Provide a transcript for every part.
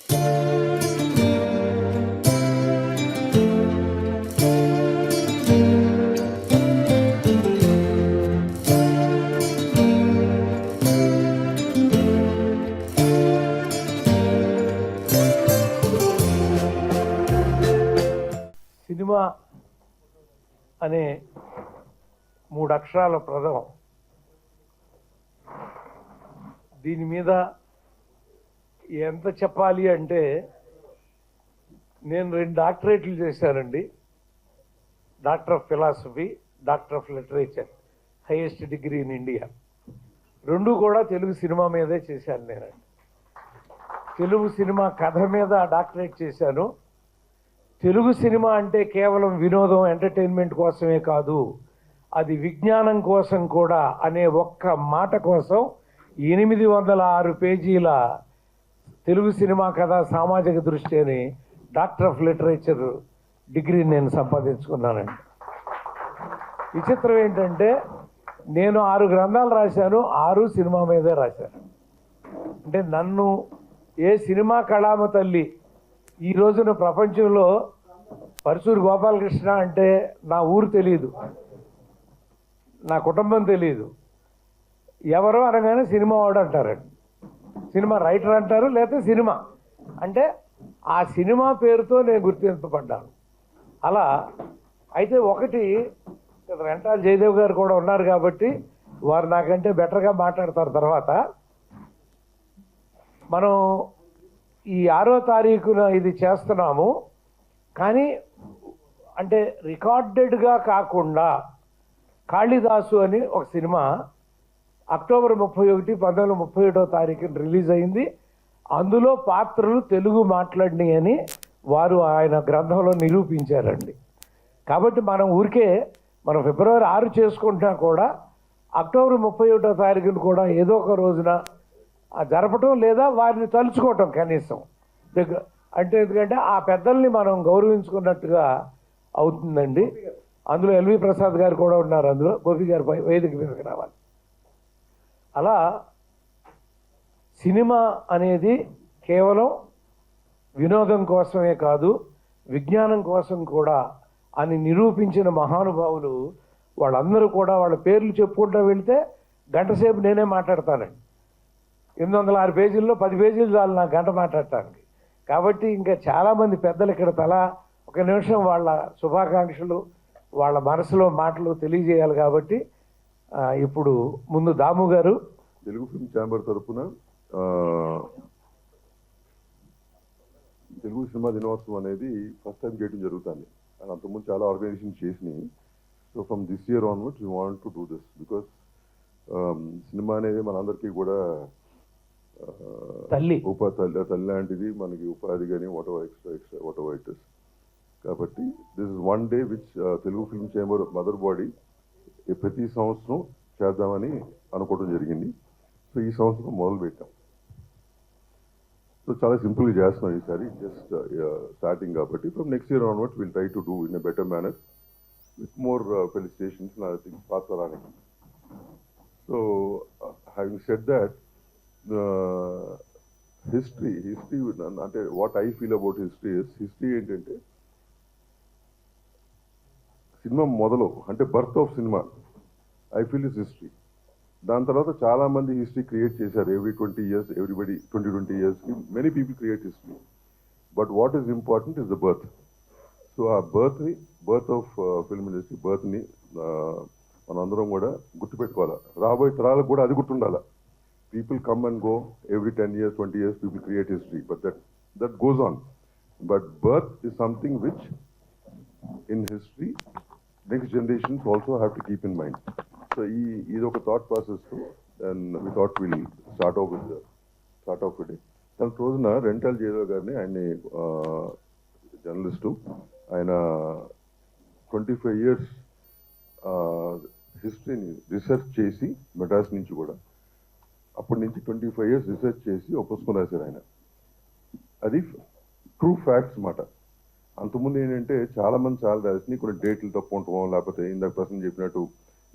Cinema అనే 3 అక్షరాల పదం దీని మీద ఎంత చెప్పాలి అంటే నేను 2 డాక్టరేట్లు చేశానండి. Doctor of philosophy, doctor of literature, highest degree in India. 2 కూడా తెలుగు సినిమా మీదే చేశాను నేనండి. తెలుగు సినిమా కథ మీద డాక్టరేట్ చేశాను. తెలుగు సినిమా అంటే కేవలం వినోదం, ఎంటర్టైన్మెంట్ కోసమే కాదు, అది విజ్ఞానం కోసం కూడా అనే ఒక్క మాట కోసం 806 పేజీల తెలుగు సినిమా కథ సామాజిక దృష్టి అని డాక్టర్ ఆఫ్ లిటరేచర్ డిగ్రీ నేను సంపాదించుకున్నానండి. విచిత్రం ఏంటంటే నేను 6 గ్రంథాలు రాశాను, 6 సినిమా మీదే రాశాను. అంటే నన్ను ఏ సినిమా కళామ తల్లి ఈ రోజున ప్రపంచంలో పరుచూరు గోపాలకృష్ణ అంటే నా ఊరు తెలియదు, నా కుటుంబం తెలియదు, ఎవరో అనగానే సినిమా వాడు అంటారండి, సినిమా రైటర్ అంటారు, లేకపోతే సినిమా అంటే ఆ సినిమా పేరుతో నేను గుర్తింపబడ్డాను. అలా అయితే ఒకటి రెంటాల జయదేవ్ గారు కూడా ఉన్నారు కాబట్టి వారు నాకంటే బెటర్గా మాట్లాడతారు. తర్వాత మనం ఈ 6వ తారీఖున ఇది చేస్తున్నాము, కానీ అంటే రికార్డెడ్గా కాకుండా కాళిదాసు అని ఒక సినిమా అక్టోబర్ 31, 1931వ తారీఖున రిలీజ్ అయింది. అందులో పాత్రలు తెలుగు మాట్లాడినాయి అని వారు ఆయన గ్రంథంలో నిరూపించారండి. కాబట్టి మనం ఊరికే మనం ఫిబ్రవరి 6 చేసుకుంటున్నా కూడా అక్టోబర్ 31వ తారీఖున కూడా ఏదో ఒక రోజున జరపటం లేదా వారిని తలుచుకోవటం కనీసం అంటే ఎందుకంటే ఆ పెద్దల్ని మనం గౌరవించుకున్నట్టుగా అవుతుందండి. అందులో ఎల్వి ప్రసాద్ గారు కూడా ఉన్నారు, అందులో గోపి గారు వేదిక మీదకి రావాలి. అలా సినిమా అనేది కేవలం వినోదం కోసమే కాదు, విజ్ఞానం కోసం కూడా అని నిరూపించిన మహానుభావులు వాళ్ళందరూ కూడా వాళ్ళ పేర్లు చెప్పుకుంటూ వెళితే గంట సేపు నేనే మాట్లాడతానండి. 806 పేజీల్లో 10 పేజీలు చాలు నాకు గంట మాట్లాడటానికి. కాబట్టి ఇంకా చాలామంది పెద్దలు ఇక్కడ తలా 1 నిమిషం వాళ్ళ శుభాకాంక్షలు, వాళ్ళ మనసులో మాటలు తెలియజేయాలి. కాబట్టి ఇప్పుడు ముందు దాము గారు తెలుగు ఫిల్మ్ ఛాంబర్ తరఫున తెలుగు సినిమా దినోత్సవం అనేది ఫస్ట్ టైం చేయడం జరుగుతుంది. అండ్ అంతకుముందు చాలా ఆర్గనైజేషన్ చేసినాయి. So from this year onwards we want to do this because cinema అనేది మనందరికీ కూడా తల్లి తల్లి లాంటిది, మనకి ఉపాధి కానీ వాట్ ఎవర్ ఇట్ ఇస్. కాబట్టి this is one day which Telugu film chamber mother body ప్రతి సంవత్సరం చేద్దామని అనుకోవడం జరిగింది. సో ఈ సంవత్సరం మొదలు పెట్టాం. సో చాలా సింపుల్గా చేస్తున్నాం ఈసారి, జస్ట్ స్టార్టింగ్ కాబట్టి. From next year onwards will try to do in a better manner with more felicitations నా థింగ్స్ పాత్రరానికి. So having said that, history అంటే what I feel about history ఏంటంటే సినిమా మొదలు అంటే birth of cinema I feel is history. దాని తర్వాత చాలా మంది హిస్టరీ క్రియేట్ చేశారు. ఎవ్రీ 20 years ఎవ్రీబడి 20 yearsకి many people create history. But what is important is the birth. So ఆ బర్త్ ఆఫ్ ఫిల్మ్ ఇండస్ట్రీ బర్త్ని మనందరం కూడా గుర్తుపెట్టుకోవాలి. రాబోయే తరాలకు కూడా అది గుర్తుండాలి. People come and go every 10 years, 20 years, people create history, but that goes on. But birth is something which in history next generations also have to keep in mind. So this is a thought process too, and we thought we'll start off with it. Then రోజున rental Jayadev గారిని, ఆయన journalist, ఆయన 25 years హిస్టరీని research చేసి మెడ్రాస్ నుంచి కూడా అప్పటి నుంచి 25 years research చేసి ఒప్పుకొని రాశారు ఆయన. అది ట్రూ ఫ్యాక్ట్స్ మాట. అంతకుముందు ఏంటంటే చాలామంది చాలా రాసి కొన్ని డేట్లు తప్పు ఉంటాం, లేకపోతే ఇందాక ప్రశ్న చెప్పినట్టు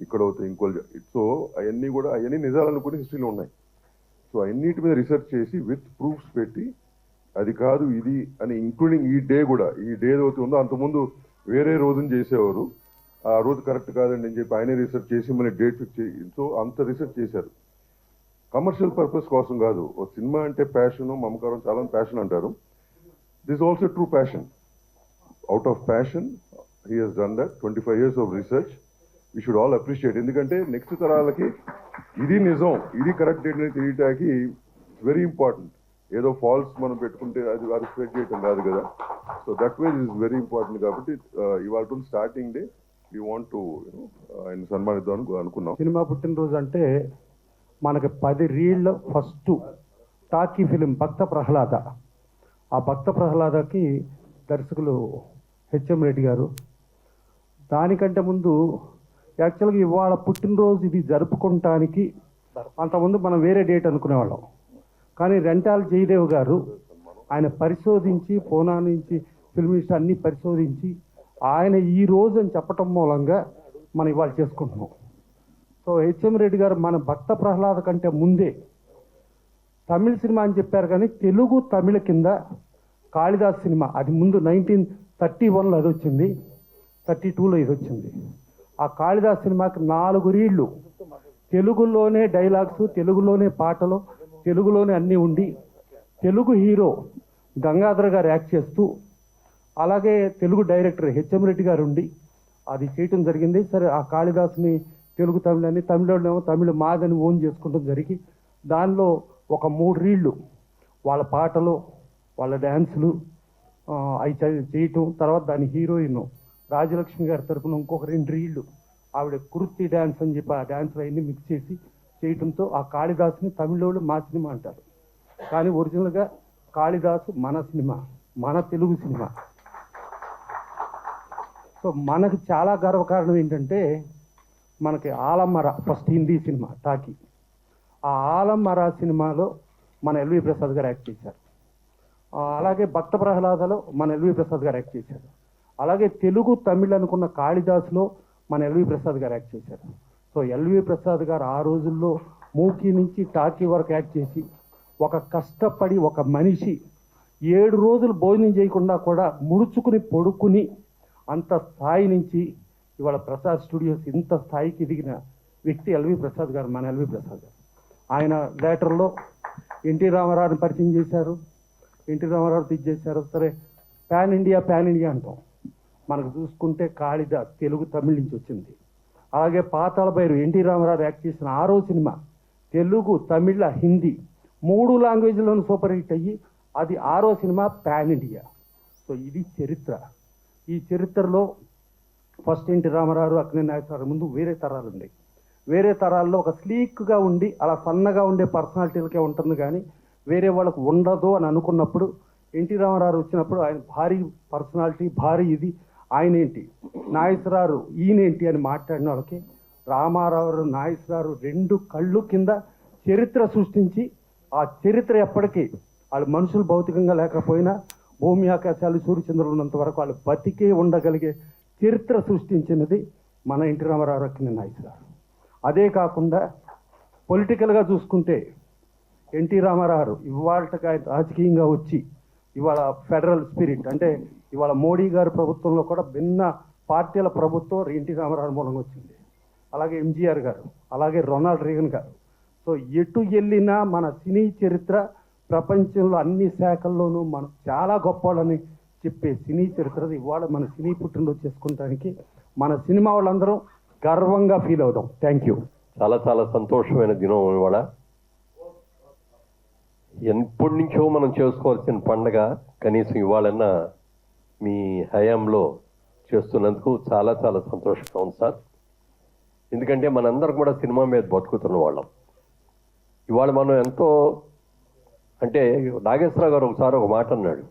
ఇక్కడ అవుతాయి ఇంకోళ్ళు. సో అవన్నీ నిజాలు అనుకుని హిస్టరీలో ఉన్నాయి. సో అన్నిటి మీద రీసెర్చ్ చేసి విత్ ప్రూఫ్స్ పెట్టి అది కాదు ఇది అని, ఇంక్లూడింగ్ ఈ డే కూడా, ఈ డే ఏదైతే ఉందో అంతకుముందు వేరే రోజున చేసేవారు, ఆ రోజు కరెక్ట్ కాదండి అని చెప్పి ఆయనే రీసెర్చ్ చేసి మన డేట్ ఫిక్స్ చేసి, సో అంత రీసెర్చ్ చేశారు. కమర్షియల్ పర్పస్ కోసం కాదు. ఒక సినిమా అంటే ప్యాషన్, మమకారం, చాలా ప్యాషన్ అంటారు. This also true passion. Out of passion he has done that. 25 years of research. We should all appreciate. ఎందుకంటే నెక్స్ట్ తరాలకి ఇది నిజం, ఇది కరెక్ట్ డేట్ అని తెలియటానికి వెరీ ఇంపార్టెంట్. ఏదో ఫాల్స్ మనం పెట్టుకుంటే అది వారు స్ప్రెడ్ చేయటం కాదు కదా. So that way is very important. కాబట్టి ఇవాళ starting day we want to ఆయన సన్మానిద్దాం అనుకున్నాం. సినిమా పుట్టినరోజు అంటే మనకి 10 రీళ్ళ ఫస్ట్ టాకీ ఫిలిం భక్త ప్రహ్లాద. ఆ భక్త ప్రహ్లాదకి దర్శకులు హెచ్ఎం రెడ్డి గారు. దానికంటే ముందు యాక్చువల్గా ఇవాళ పుట్టినరోజు ఇది జరుపుకోవటానికి అంతకుముందు మనం వేరే డేట్ అనుకునేవాళ్ళం. కానీ రెంటాల జయదేవ్ గారు ఆయన పరిశోధించి, పూనా నుంచి ఫిల్మిస్ట్ అన్నీ పరిశోధించి ఆయన ఈ రోజు అని చెప్పటం మూలంగా మనం ఇవాళ చేసుకుంటున్నాం. సో హెచ్ఎం రెడ్డి గారు మన భక్త ప్రహ్లాద కంటే ముందే తమిళ సినిమా అని చెప్పారు, కానీ తెలుగు తమిళ కింద కాళిదాస్ సినిమా అది ముందు 1931లో అది వచ్చింది, 32లో ఇది వచ్చింది. ఆ కాళిదాస్ సినిమాకి 4 రీళ్ళు తెలుగులోనే డైలాగ్స్, తెలుగులోనే పాటలు, తెలుగులోనే అన్నీ ఉండి తెలుగు హీరో గంగాధర్ గారు యాక్ట్ చేస్తూ, అలాగే తెలుగు డైరెక్టర్ హెచ్ఎం రెడ్డి గారు ఉండి అది చేయటం జరిగింది. సరే ఆ కాళిదాస్ని తెలుగు తమిళ అని, తమిళనేమో తమిళ మాదని ఓన్ చేసుకోవడం జరిగి దానిలో ఒక 3 రీళ్ళు వాళ్ళ పాటలు, వాళ్ళ డ్యాన్సులు అవి చేయటం. తర్వాత దాని హీరోయిన్ రాజలక్ష్మి గారి తరపున ఇంకొక 2 రీళ్ళు ఆవిడ కుర్తి డ్యాన్స్ అని చెప్పి ఆ డ్యాన్సులు అవన్నీ మిక్స్ చేసి చేయటంతో ఆ కాళిదాస్ని తమిళోళ్ళు మా సినిమా అంటారు. కానీ ఒరిజినల్గా కాళిదాసు మన సినిమా, మన తెలుగు సినిమా. సో మనకు చాలా గర్వకారణం ఏంటంటే మనకి ఆలమర ఫస్ట్ హిందీ సినిమా టాకీ. ఆ ఆలమర సినిమాలో మన ఎల్వి ప్రసాద్ గారు యాక్ట్ చేశారు. అలాగే భక్త ప్రహ్లాదలో మన ఎల్వి ప్రసాద్ గారు యాక్ట్ చేశారు. అలాగే తెలుగు తమిళ్ అనుకున్న కాళిదాస్లో మన ఎల్వి ప్రసాద్ గారు యాక్ట్ చేశారు. సో ఎల్వి ప్రసాద్ గారు ఆ రోజుల్లో మూకీ నుంచి టాకీ వరకు యాక్ట్ చేసి ఒక కష్టపడి ఒక మనిషి 7 రోజులు భోజనం చేయకుండా కూడా ముడుచుకుని పడుకుని అంత స్థాయి నుంచి ఇవాళ ప్రసాద్ స్టూడియోస్ ఇంత స్థాయికి ఎదిగిన వ్యక్తి ఎల్వి ప్రసాద్ గారు, మన ఎల్వి ప్రసాద్ గారు. ఆయన థియేటర్లో ఎన్టీ రామారావుని పరిచయం చేశారు, ఎన్టీ రామారావు తీసేశారు. సరే పాన్ ఇండియా అంటాం. మనకు చూసుకుంటే కాళిదాస్ తెలుగు తమిళ నుంచి వచ్చింది. అలాగే పాతాళ భైరవి ఎన్టీ రామారావు యాక్ట్ చేసిన 6వ సినిమా తెలుగు, తమిళ, హిందీ 3 లాంగ్వేజ్లోనూ సూపర్ హిట్ అయ్యి అది 6వ సినిమా పాన్ ఇండియా. సో ఇది చరిత్ర. ఈ చరిత్రలో ఫస్ట్ ఎన్టీ రామారావు, అక్కినేని నాగేశ్వరరావు ముందు వేరే తరాలు ఉన్నాయి. వేరే తరాల్లో ఒక స్లీక్గా ఉండి అలా సన్నగా ఉండే పర్సనాలిటీలకే ఉంటుంది, కానీ వేరే వాళ్ళకు ఉండదు అని అనుకున్నప్పుడు ఎన్టీ రామారావు వచ్చినప్పుడు ఆయన భారీ పర్సనాలిటీ, భారీ ఇది, ఆయన ఏంటి నాగేశ్వరరావు ఈయనేంటి అని మాట్లాడిన వాళ్ళకి రామారావు, నాగేశ్వరరావు 2 కళ్ళు కింద చరిత్ర సృష్టించి ఆ చరిత్ర ఎప్పటికీ వాళ్ళు మనుషులు భౌతికంగా లేకపోయినా భూమి ఆకాశాలు సూర్యచంద్రులు ఉన్నంత వరకు వాళ్ళు బతికే ఉండగలిగే చరిత్ర సృష్టించినది మన ఎన్టీ రామారావు, అక్కినేని నాగేశ్వరరావు. అదే కాకుండా పొలిటికల్గా చూసుకుంటే ఎన్టీ రామారావు ఇవాళకి రాజకీయంగా వచ్చి ఇవాళ ఫెడరల్ స్పిరిట్ అంటే ఇవాళ మోడీ గారి ప్రభుత్వంలో కూడా భిన్న పార్టీల ప్రభుత్వం ఎన్టీ రామారావు మూలంగా వచ్చింది. అలాగే ఎంజీఆర్ గారు, అలాగే రొనాల్డ్ రీగన్ గారు. సో ఎటు వెళ్ళినా మన సినీ చరిత్ర ప్రపంచంలో అన్ని శాఖల్లోనూ మనం చాలా గొప్పవాళ్ళని చెప్పే సినీ చరిత్ర ఇవాళ మన సినీ పుట్టినరోజు చేసుకోవడానికి మన సినిమా వాళ్ళందరం గర్వంగా ఫీల్ అవుదాం. Thank you. చాలా చాలా సంతోషమైన దినం ఇవాళ. ఎప్పటి నుంచో మనం చేసుకోవాల్సిన పండగ కనీసం ఇవాళన్నా మీ హయాంలో చేస్తున్నందుకు చాలా చాలా సంతోషంగా ఉంది సార్. ఎందుకంటే మనందరం కూడా సినిమా మీద బతుకుతున్న వాళ్ళం. ఇవాళ మనం ఎంతో అంటే నాగేశ్వరరావు గారు ఒకసారి ఒక మాట అన్నాడు,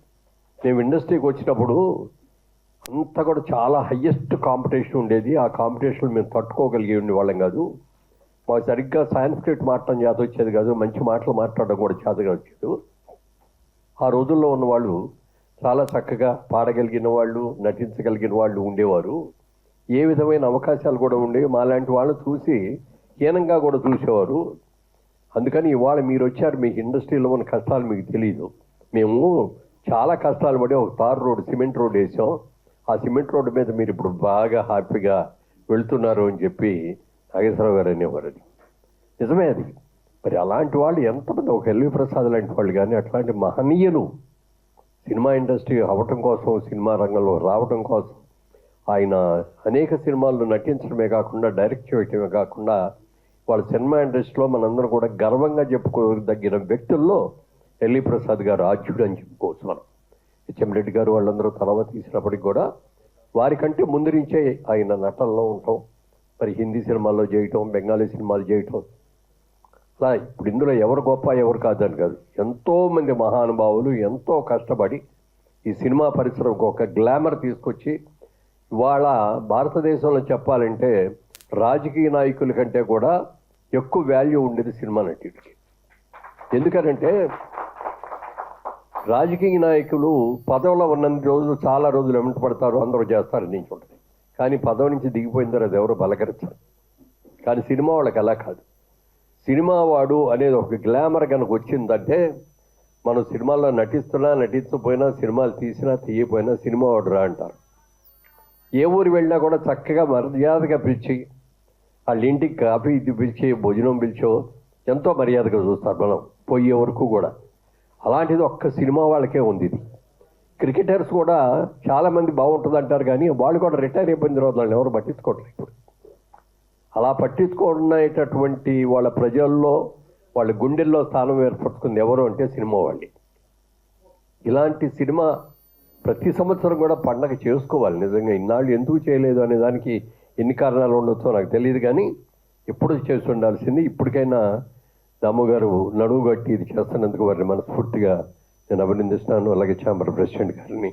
మేము ఇండస్ట్రీకి వచ్చినప్పుడు అంతా కూడా చాలా హయ్యెస్ట్ కాంపిటీషన్ ఉండేది, ఆ కాంపిటీషన్ మేము తట్టుకోగలిగే ఉండేవాళ్ళం కాదు, మాకు సరిగ్గా సాంస్క్రిట్ మాట్లాడడం చేత వచ్చేది కాదు, మంచి మాటలు మాట్లాడడం కూడా చేతగా వచ్చేది. ఆ రోజుల్లో ఉన్నవాళ్ళు చాలా చక్కగా పాడగలిగిన వాళ్ళు, నటించగలిగిన వాళ్ళు ఉండేవారు, ఏ విధమైన అవకాశాలు కూడా ఉండేవి, మాలాంటి వాళ్ళు చూసి హీనంగా కూడా చూసేవారు. అందుకని ఇవాళ మీరు వచ్చారు, మీకు ఇండస్ట్రీలో ఉన్న కష్టాలు మీకు తెలియదు. మేము చాలా కష్టాలు పడి ఒక తార్ రోడ్, సిమెంట్ రోడ్ వేసాం. ఆ సిమెంట్ రోడ్డు మీద మీరు ఇప్పుడు బాగా హ్యాపీగా వెళ్తున్నారు అని చెప్పి నాగేశ్వరరావు గారు అనేవారు. అది నిజమే. అది మరి అలాంటి వాళ్ళు ఎంతమంది, ఒక ఎల్వి ప్రసాద్ లాంటి వాళ్ళు కానీ అట్లాంటి మహనీయులు సినిమా ఇండస్ట్రీ అవ్వటం కోసం, సినిమా రంగంలో రావటం కోసం ఆయన అనేక సినిమాల్లో నటించడమే కాకుండా, డైరెక్ట్ చేయటమే కాకుండా, వాళ్ళ సినిమా ఇండస్ట్రీలో మనందరం కూడా గర్వంగా చెప్పుకోదగిన వ్యక్తుల్లో ఎల్వి ప్రసాద్ గారు ఆద్యుడు అని చెప్పుకోవచ్చు మనం. హెచ్ఎం రెడ్డి గారు వాళ్ళందరూ తర్వాత తీసినప్పటికి కూడా వారికంటే ముందు నుంచే ఆయన నటనలో ఉండటం, మరి హిందీ సినిమాల్లో చేయటం, బెంగాలీ సినిమాలు చేయటం, అలా ఇప్పుడు ఇందులో ఎవరు గొప్ప ఎవరు కాదని కాదు, ఎంతోమంది మహానుభావులు ఎంతో కష్టపడి ఈ సినిమా పరిశ్రమకు ఒక గ్లామర్ తీసుకొచ్చి ఇవాళ భారతదేశంలో చెప్పాలంటే రాజకీయ నాయకుల కంటే కూడా ఎక్కువ వాల్యూ ఉండేది సినిమా నటుడికి. ఎందుకనంటే రాజకీయ నాయకులు పదవిలో ఉన్నన్ని రోజులు చాలా రోజులు వెంట పడతారు, అందరూ చేస్తారు నుంచి ఉంటుంది. కానీ పదవి నుంచి దిగిపోయిన తర్వాత ఎవరు బలకరించారు. కానీ సినిమా వాళ్ళకి అలా కాదు. సినిమా వాడు అనేది ఒక గ్లామర్ కనుక వచ్చిందంటే, మనం సినిమాల్లో నటిస్తున్నా నటించకపోయినా, సినిమాలు తీసినా తీయపోయినా సినిమా వాడు రా అంటారు. ఏ ఊరు వెళ్ళినా కూడా చక్కగా మర్యాదగా పిలిచి వాళ్ళ ఇంటికి కాఫీ ఇది పిలిచి, భోజనం పిలిచో ఎంతో మర్యాదగా చూస్తారు మనం పోయే వరకు కూడా. అలాంటిది ఒక్క సినిమా వాళ్ళకే ఉంది. ఇది క్రికెటర్స్ కూడా చాలామంది బాగుంటుంది అంటారు, కానీ వాళ్ళు కూడా రిటైర్ అయిపోయిన తర్వాత వాళ్ళని ఎవరు పట్టించుకోవట్లేదు ఇప్పుడు. అలా పట్టించుకునేటటువంటి వాళ్ళ ప్రజల్లో, వాళ్ళ గుండెల్లో స్థానం ఏర్పరచుకుంది ఎవరు అంటే సినిమా వాళ్ళే. ఇలాంటి సినిమా ప్రతి సంవత్సరం కూడా పండగ చేసుకోవాలి. నిజంగా ఇన్నాళ్ళు ఎందుకు చేయలేదు అనే దానికి ఎన్ని కారణాలు ఉండొచ్చో నాకు తెలియదు, కానీ ఎప్పుడు చేసి ఉండాల్సింది. ఇప్పటికైనా దాము గారు నడువు గట్టి ఇది చేస్తున్నందుకు వారిని మనస్ఫూర్తిగా నేను అభినందిస్తున్నాను. అలాగే ఛాంబర్ ప్రెసిడెంట్ గారిని,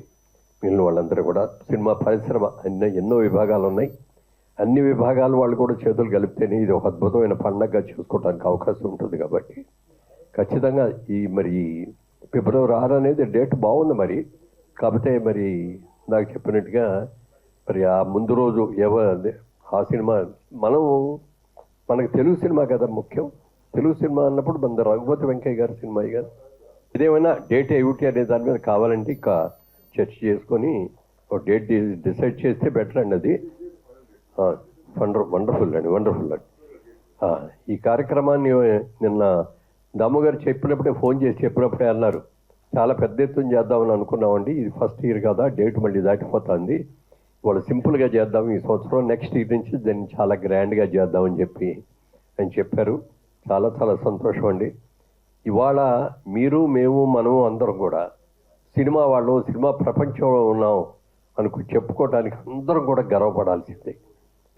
మిగిలిన వాళ్ళందరూ కూడా. సినిమా పరిశ్రమ ఎన్నో విభాగాలు ఉన్నాయి. అన్ని విభాగాలు వాళ్ళు కూడా చేతులు కలిపితేనే ఇది ఒక అద్భుతమైన పండగగా చేసుకోవడానికి అవకాశం ఉంటుంది. కాబట్టి ఖచ్చితంగా మరి ఫిబ్రవరి 6 అనేది డేట్ బాగుంది. మరి కాకపోతే మరి నాకు చెప్పినట్టుగా మరి ఆ ముందు రోజు ఆ సినిమా మనకు తెలుగు సినిమా కదా ముఖ్యం. తెలుగు సినిమా అన్నప్పుడు మన రఘుపతి వెంకయ్య గారి సినిమా కదా. ఇదేమైనా డేట్ ఏమిటి అనే దాని మీద కావాలంటే ఇంకా చర్చ చేసుకొని ఒక డేట్ డిసైడ్ చేస్తే బెటర్ అండి. అది వండర్ఫుల్ అండి. ఈ కార్యక్రమాన్ని నిన్న దాము గారు చెప్పినప్పుడే, ఫోన్ చేసి చెప్పినప్పుడే అన్నారు, చాలా పెద్ద ఎత్తున చేద్దామని అనుకున్నామండి. ఇది ఫస్ట్ ఇయర్ కదా, డేట్ మళ్ళీ దాటిపోతుంది, వాళ్ళు సింపుల్గా చేద్దాం ఈ సంవత్సరం, నెక్స్ట్ ఇయర్ నుంచి దాన్ని చాలా గ్రాండ్గా చేద్దామని చెప్పి ఆయన చెప్పారు. చాలా చాలా సంతోషం అండి. ఇవాళ మీరు, మేము, మనము అందరం కూడా సినిమా వాళ్ళు, సినిమా ప్రపంచంలో ఉన్నాం చెప్పుకోవడానికి అందరం కూడా గర్వపడాల్సిందే.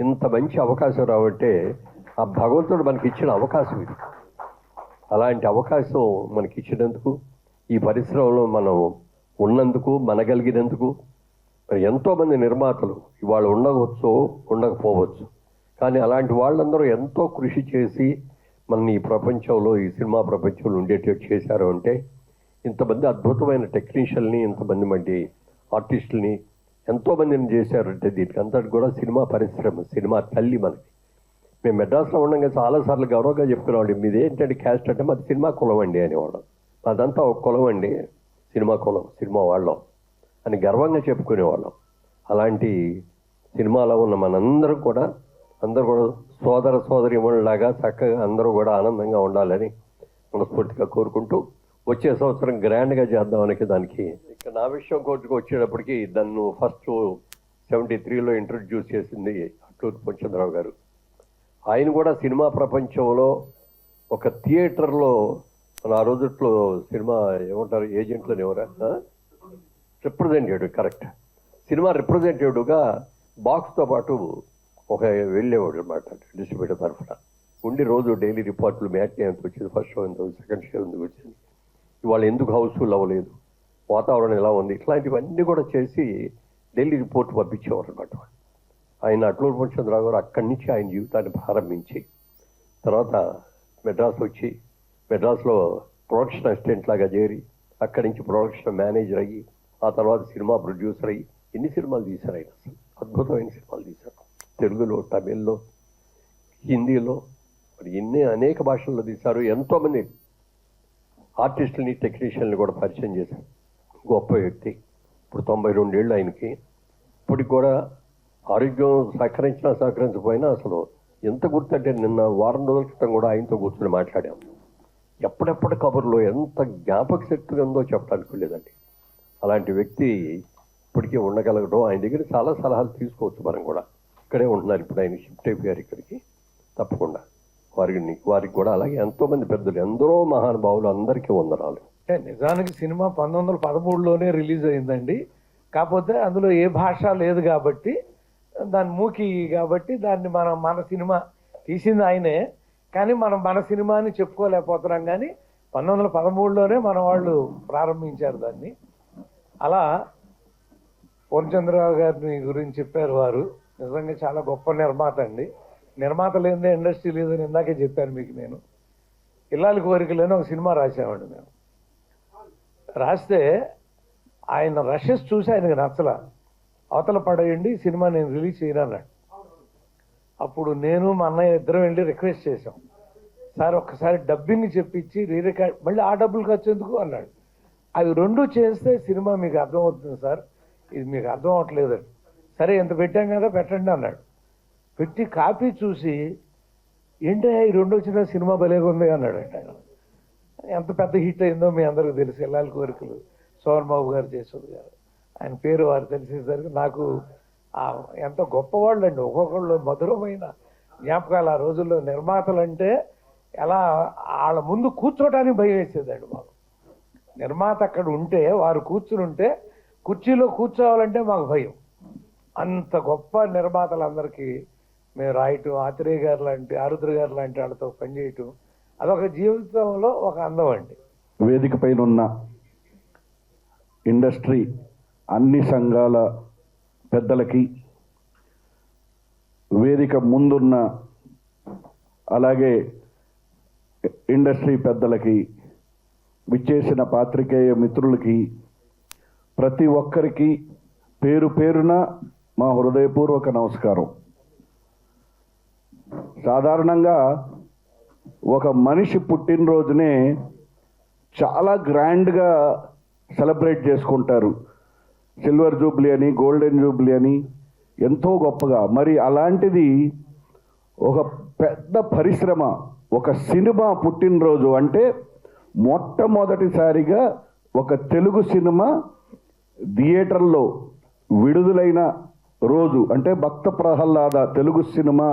ఇంత మంచి అవకాశం రావంటే ఆ భగవంతుడు మనకి ఇచ్చిన అవకాశం ఇది. అలాంటి అవకాశం మనకి ఇచ్చినందుకు, ఈ పరిశ్రమలో మనం ఉన్నందుకు, మనగలిగినందుకు, మరి ఎంతోమంది నిర్మాతలు ఇవాళ ఉండవచ్చు, ఉండకపోవచ్చు, కానీ అలాంటి వాళ్ళందరూ ఎంతో కృషి చేసి మన ఈ ప్రపంచంలో, ఈ సినిమా ప్రపంచంలో ఉండేటట్టు చేశారు అంటే, ఇంతమంది అద్భుతమైన టెక్నీషియన్ని, ఇంతమంది మంది ఆర్టిస్టులని ఎంతోమందిని చేశారంటే, దీనికి అంతటి కూడా సినిమా పరిశ్రమ, సినిమా తల్లి మనకి. మేము మెడ్రాస్లో ఉండగా చాలాసార్లు గౌరవంగా చెప్పుకునేవాళ్ళం, మీది ఏంటంటే క్యాస్ట్ అంటే మాది సినిమా కులం అండి అనేవాళ్ళం. అదంతా ఒక కులం అండి, సినిమా కులం, సినిమా వాళ్ళం అని గర్వంగా చెప్పుకునేవాళ్ళం. అలాంటి సినిమాలో ఉన్న మనందరం కూడా, అందరూ కూడా సోదర సోదరీమణులాగా చక్కగా అందరూ కూడా ఆనందంగా ఉండాలని మనస్ఫూర్తిగా కోరుకుంటూ, వచ్చే సంవత్సరం గ్రాండ్గా చేద్దామని దానికి ఇక నా విషయం కోర్టుకు వచ్చేటప్పటికి నన్ను ఫస్ట్ 73లో ఇంట్రడ్యూస్ చేసింది అట్లూరి పొంచంద్రరావు గారు. ఆయన కూడా సినిమా ప్రపంచంలో ఒక థియేటర్లో, ఆ రోజుట్లో సినిమా ఏమంటారు, ఏజెంట్లని ఎవరా, రిప్రజెంటేటివ్, కరెక్ట్, సినిమా రిప్రజెంటేటివ్గా బాక్స్తో పాటు ఒక వెళ్ళేవాడు అనమాట, డిస్ట్రిబ్యూటర్ తరఫున ఉండి రోజు డైలీ రిపోర్ట్లు, మ్యాట్నీ ఎంత వచ్చింది, ఫస్ట్ షో ఎంత వచ్చింది, సెకండ్ షో ఎందుకు వచ్చింది, ఇవాళ ఎందుకు హౌస్ఫుల్ అవ్వలేదు, వాతావరణం ఎలా ఉంది, ఇట్లాంటివన్నీ కూడా చేసి డైలీ రిపోర్ట్ పంపించేవారు అనమాట. ఆయన అట్లూరి పొంచంద్రరావు గారు అక్కడి నుంచి ఆయన జీవితాన్ని ప్రారంభించి, తర్వాత మెడ్రాస్ వచ్చి, మెడ్రాస్లో ప్రొడక్షన్ అసిస్టెంట్ లాగా చేరి, అక్కడి నుంచి ప్రొడక్షన్ మేనేజర్ అయ్యి, ఆ తర్వాత సినిమా ప్రొడ్యూసర్ అయ్యి ఎన్ని సినిమాలు తీశారు ఆయన. అసలు అద్భుతమైన సినిమాలు తీశారు. తెలుగులో, తమిళ్లో, హిందీలో, మరి అనేక భాషల్లో తీశారు. ఎంతోమంది ఆర్టిస్టులని టెక్నీషియన్ని కూడా పరిచయం చేశారు. గొప్ప వ్యక్తి. ఇప్పుడు 92 ఏళ్ళు ఆయనకి. ఇప్పటికి కూడా ఆరోగ్యం సహకరించకపోయినా అసలు ఎంత గుర్తంటే నిన్న వారం రోజుల క్రితం కూడా ఆయనతో కూర్చొని మాట్లాడాం. ఎప్పుడెప్పటి కబుర్లో ఎంత జ్ఞాపక శక్తి ఉందో చెప్పడానికి లేదండి. అలాంటి వ్యక్తి ఇప్పటికీ ఉండగలగడం, ఆయన దగ్గర చాలా సలహాలు తీసుకోవచ్చు. మనం కూడా ఇక్కడే ఉంటున్నారు. ఇప్పుడు ఆయన షిఫ్ట్ అయిపోయారు ఇక్కడికి. తప్పకుండా వారికి కూడా అలాగే ఎంతోమంది పెద్దలు, ఎందరో మహానుభావులు, అందరికీ వందనాలు. నిజానికి సినిమా 1913లోనే రిలీజ్ అయిందండి. కాకపోతే అందులో ఏ భాష లేదు కాబట్టి, దాని మూకి కాబట్టి దాన్ని మన సినిమా తీసింది ఆయనే. కానీ మనం మన సినిమా అని చెప్పుకోలేకపోతున్నాం. కానీ 1913లోనే మన వాళ్ళు ప్రారంభించారు దాన్ని. అలా పూర్ణచంద్రరావు గారిని గురించి చెప్పారు వారు. నిజంగా చాలా గొప్ప నిర్మాత అండి. నిర్మాత లేదే ఇండస్ట్రీ లేదని ఇందాకే చెప్పాను మీకు. నేను ఇల్లాలి కోరికలని ఒక సినిమా రాసామండి. మేము రాస్తే ఆయన రషెస్ చూసి ఆయనకు నచ్చలా. అవతల పడేయండి, సినిమా నేను రిలీజ్ చేయనన్నాడు. అప్పుడు నేను మా అన్నయ్య ఇద్దరం వెళ్ళి రిక్వెస్ట్ చేశాం. సార్ ఒక్కసారి డబ్బింగ్ చెప్పించి రీరికార్డ్, మళ్ళీ ఆ డబ్బులు ఖర్చు ఎందుకు అన్నాడు. అవి రెండు చేస్తే సినిమా మీకు అర్థమవుతుంది సార్, ఇది మీకు అర్థం అవ్వట్లేదండి. సరే ఎంత పెట్టాం కదా పెట్టండి అన్నాడు. పెట్టి కాపీ చూసి ఏంటో ఈ రెండు వచ్చిన సినిమా భలేగా ఉంది అన్నాడు. ఆయన ఎంత పెద్ద హిట్ అయిందో మీ అందరికీ తెలుసు. ఇల్లాలి కోరికలు సోహన్ బాబు గారు చేసేది గారు, ఆయన పేరు వారు తెలిసేసరికి నాకు ఎంత గొప్పవాళ్ళు అండి. ఒక్కొక్కళ్ళు మధురమైన జ్ఞాపకాలు. ఆ రోజుల్లో నిర్మాతలు అంటే ఎలా వాళ్ళ ముందు కూర్చోటానికి భయం వేసేదండి మాకు. నిర్మాత అక్కడ ఉంటే, వారు కూర్చుని ఉంటే కుర్చీలో కూర్చోవాలంటే మాకు భయం. అంత గొప్ప నిర్మాతలందరికీ మేము రాయటం, ఆత్రేయ గారు లాంటి, ఆరుద్ర గారు లాంటి వాళ్ళతో పనిచేయటం, అదొక జీవితంలో ఒక అందం అండి. వేదిక పైన ఉన్న ఇండస్ట్రీ అన్ని సంఘాల పెద్దలకి, వేదిక ముందున్న అలాగే ఇండస్ట్రీ పెద్దలకి, విచ్చేసిన పాత్రికేయ మిత్రులకి, ప్రతి ఒక్కరికి పేరు పేరున మా హృదయపూర్వక నమస్కారం. సాధారణంగా ఒక మనిషి పుట్టినరోజునే చాలా గ్రాండ్గా సెలబ్రేట్ చేసుకుంటారు. సిల్వర్ జూబ్లీ అని, గోల్డెన్ జూబ్లీ అని ఎంతో గొప్పగా. మరి అలాంటిది ఒక పెద్ద పరిశ్రమ, ఒక సినిమా పుట్టినరోజు అంటే మొట్టమొదటిసారిగా ఒక తెలుగు సినిమా థియేటర్లో విడుదలైన రోజు అంటే భక్త ప్రహ్లాద తెలుగు సినిమా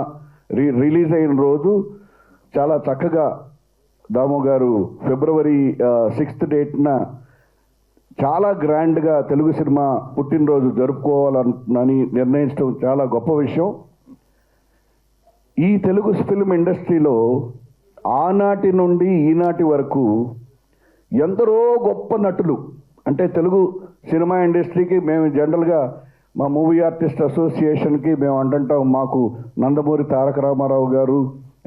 రిలీజ్ అయిన రోజు చాలా చక్కగా దాము గారు ఫిబ్రవరి 6th డేట్న చాలా గ్రాండ్గా తెలుగు సినిమా పుట్టినరోజు జరుపుకోవాలని నిర్ణయించడం చాలా గొప్ప విషయం. ఈ తెలుగు ఫిల్మ్ ఇండస్ట్రీలో ఆనాటి నుండి ఈనాటి వరకు ఎందరో గొప్ప నటులు, అంటే తెలుగు సినిమా ఇండస్ట్రీకి మేము జనరల్గా మా మూవీ ఆర్టిస్ట్ అసోసియేషన్కి మేము అంటుంటాం, మాకు నందమూరి తారక రామారావు గారు,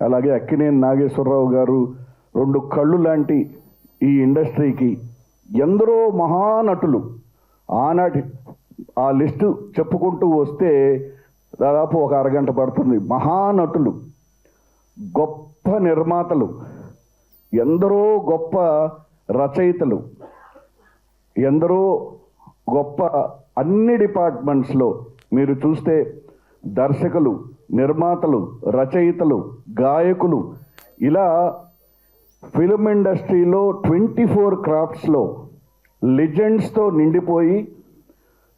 అలాగే అక్కినేని నాగేశ్వరరావు గారు రెండు కళ్ళు లాంటి ఈ ఇండస్ట్రీకి ఎందరో మహానటులు. ఆనాటి ఆ లిస్టు చెప్పుకుంటూ వస్తే దాదాపు ఒక అరగంట పడుతుంది. మహానటులు, గొప్ప నిర్మాతలు, ఎందరో గొప్ప రచయితలు, ఎందరో గొప్ప అన్ని డిపార్ట్మెంట్స్లో మీరు చూస్తే దర్శకులు, నిర్మాతలు, రచయితలు, గాయకులు, ఇలా ఫిల్మ్ ఇండస్ట్రీలో 24 క్రాఫ్ట్స్లో లెజెండ్స్తో నిండిపోయి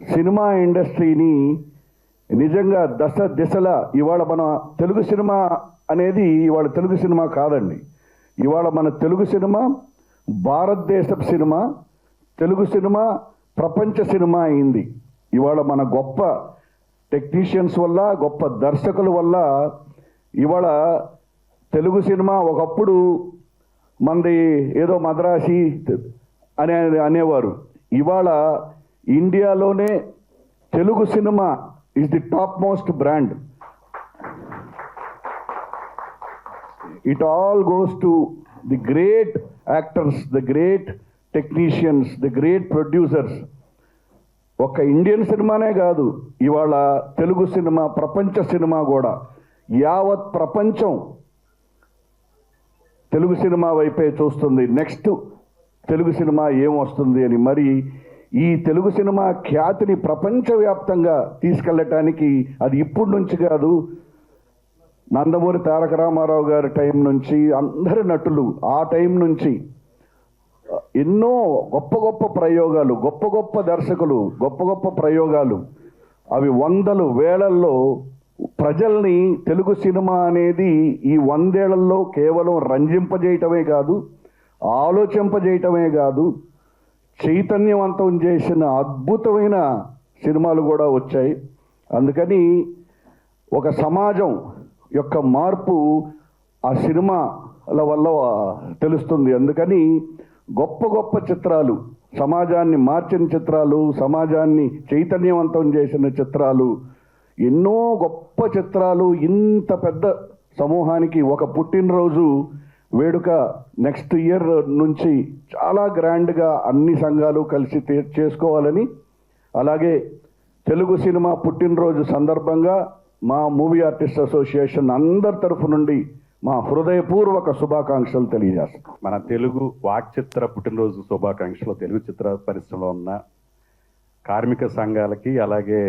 సినిమా ఇండస్ట్రీని నిజంగా దశ దిశలా ఇవాళ మన తెలుగు సినిమా అనేది ఇవాళ తెలుగు సినిమా కాదండి. ఇవాళ మన తెలుగు సినిమా భారతదేశపు సినిమా, తెలుగు సినిమా ప్రపంచ సినిమా అయింది. ఇవాళ మన గొప్ప టెక్నీషియన్స్ వల్ల, గొప్ప దర్శకుల వల్ల ఇవాళ తెలుగు సినిమా ఒకప్పుడు మనది ఏదో మద్రాసి అనేవారు. ఇవాళ ఇండియాలోనే Telugu cinema is the top most brand. It all goes to the great actors, the great technicians, the great producers. ఒక ఇండియన్ సినిమానే కాదు, ఇవాళ తెలుగు సినిమా ప్రపంచ సినిమా కూడా. యావత్ ప్రపంచం తెలుగు సినిమా వైపే చూస్తుంది. నెక్స్ట్ తెలుగు సినిమా ఏం వస్తుంది అని. మరి ఈ తెలుగు సినిమా ఖ్యాతిని ప్రపంచవ్యాప్తంగా తీసుకెళ్ళటానికి అది ఇప్పటి నుంచి కాదు, నందమూరి తారక రామారావు గారి టైం నుంచి, అందరి నటులు ఆ టైం నుంచి ఎన్నో గొప్ప గొప్ప ప్రయోగాలు, గొప్ప గొప్ప దర్శకులు, గొప్ప గొప్ప ప్రయోగాలు, అవి వందలు వేలల్లో ప్రజల్ని తెలుగు సినిమా అనేది ఈ 100 ఏళ్లలో కేవలం రంజింపజేయటమే కాదు, ఆలోచింపజేయటమే కాదు, చైతన్యవంతం చేసిన అద్భుతమైన సినిమాలు కూడా వచ్చాయి. అందుకని ఒక సమాజం యొక్క మార్పు ఆ సినిమాల వల్ల తెలుస్తుంది. అందుకని గొప్ప గొప్ప చిత్రాలు, సమాజాన్ని మార్చిన చిత్రాలు, సమాజాన్ని చైతన్యవంతం చేసిన చిత్రాలు, ఎన్నో గొప్ప చిత్రాలు ఇంత పెద్ద సమూహానికి ఒక పుట్టినరోజు వేడుక నెక్స్ట్ ఇయర్ నుంచి చాలా గ్రాండ్గా అన్ని సంఘాలు కలిసి చేసుకోవాలని, అలాగే తెలుగు సినిమా పుట్టినరోజు సందర్భంగా మా మూవీ ఆర్టిస్ట్ అసోసియేషన్ అందరి తరఫు నుండి మా హృదయపూర్వక శుభాకాంక్షలు తెలియజేస్తాం. మన తెలుగు వాక్చిత్ర పుట్టినరోజు శుభాకాంక్షలు తెలుగు చిత్ర పరిశ్రమలో ఉన్న కార్మిక సంఘాలకి, అలాగే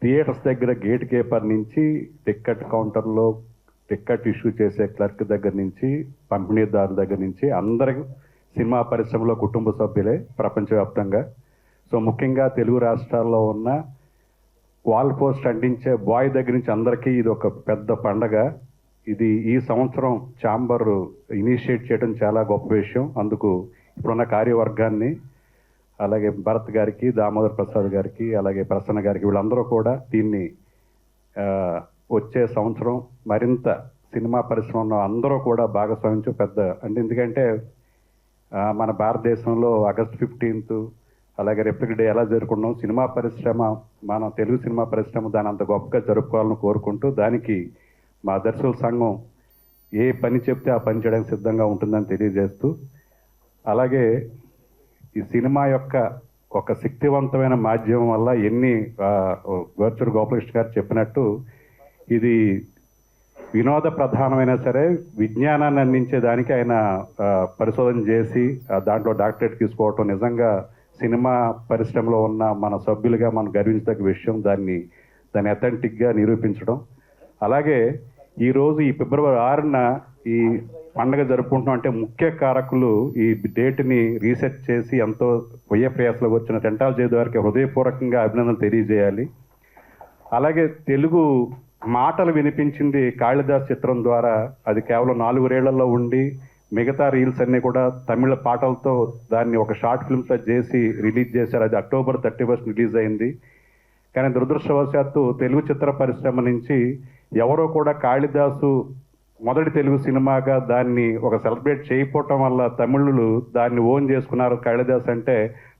థియేటర్స్ దగ్గర గేట్ కీపర్ నుంచి టికెట్ కౌంటర్లో టికెట్ ఇష్యూ చేసే క్లర్క్ దగ్గర నుంచి పంపిణీదారుల దగ్గర నుంచి అందరికి సినిమా పరిశ్రమలో కుటుంబ సభ్యులే ప్రపంచవ్యాప్తంగా. సో ముఖ్యంగా తెలుగు రాష్ట్రాల్లో ఉన్న వాల్ పోస్ట్ అంటించే బాయ్ దగ్గర నుంచి అందరికీ ఇది ఒక పెద్ద పండగ. ఇది ఈ సంవత్సరం ఛాంబర్ ఇనిషియేట్ చేయడం చాలా గొప్ప విషయం. అందుకు ఇప్పుడున్న కార్యవర్గాన్ని, అలాగే భరత్ గారికి, దామోదర్ ప్రసాద్ గారికి, అలాగే ప్రసన్న గారికి, వీళ్ళందరూ కూడా దీన్ని వచ్చే సంవత్సరం మరింత సినిమా పరిశ్రమలో అందరూ కూడా భాగస్వామించు పెద్ద అంటే, ఎందుకంటే మన భారతదేశంలో August 15th అలాగే రిపబ్లిక్ డే ఎలా జరుపుకున్నాం, సినిమా పరిశ్రమ, మన తెలుగు సినిమా పరిశ్రమ దాని అంత గొప్పగా జరుపుకోవాలని కోరుకుంటూ, దానికి మా దర్శకుల సంఘం ఏ పని చెప్తే ఆ పని చేయడానికి సిద్ధంగా ఉంటుందని తెలియజేస్తూ, అలాగే ఈ సినిమా యొక్క ఒక శక్తివంతమైన మాధ్యమం వల్ల ఎన్ని వర్చువల్ గోపాలకృష్ణ గారు చెప్పినట్టు ఇది వినోద ప్రధానమైనా సరే విజ్ఞానాన్ని అందించేదానికి ఆయన పరిశోధన చేసి దాంట్లో డాక్టరేట్ తీసుకోవటం నిజంగా సినిమా పరిశ్రమలో ఉన్న మన సభ్యులుగా మనం గర్వించదగ్గ విషయం. దాన్ని అథెంటిక్గా నిరూపించడం. అలాగే ఈరోజు ఈ February 6న ఈ పండుగ జరుపుకుంటున్నాం అంటే ముఖ్య కారకులు ఈ డేట్ని రీసెర్చ్ చేసి ఎంతో వ్యయ ప్రయాసలకు వచ్చిన టెంటాల జయదేవ్ గారికి హృదయపూర్వకంగా అభినందనలు తెలియజేయాలి. అలాగే తెలుగు మాటలు వినిపించింది కాళిదాస్ చిత్రం ద్వారా. అది కేవలం 4 ఏళ్లలో ఉండి మిగతా రీల్స్ అన్నీ కూడా తమిళ పాటలతో దాన్ని ఒక షార్ట్ ఫిల్మ్స్లో చేసి రిలీజ్ చేశారు. అది October 31st రిలీజ్ అయింది. కానీ దురదృష్టవశాత్తు తెలుగు చిత్ర పరిశ్రమ నుంచి ఎవరో కూడా కాళిదాసు మొదటి తెలుగు సినిమాగా దాన్ని ఒక సెలబ్రేట్ చేయకపోవటం వల్ల తమిళులు దాన్ని ఓన్ చేసుకున్నారు. కాళిదాస్ అంటే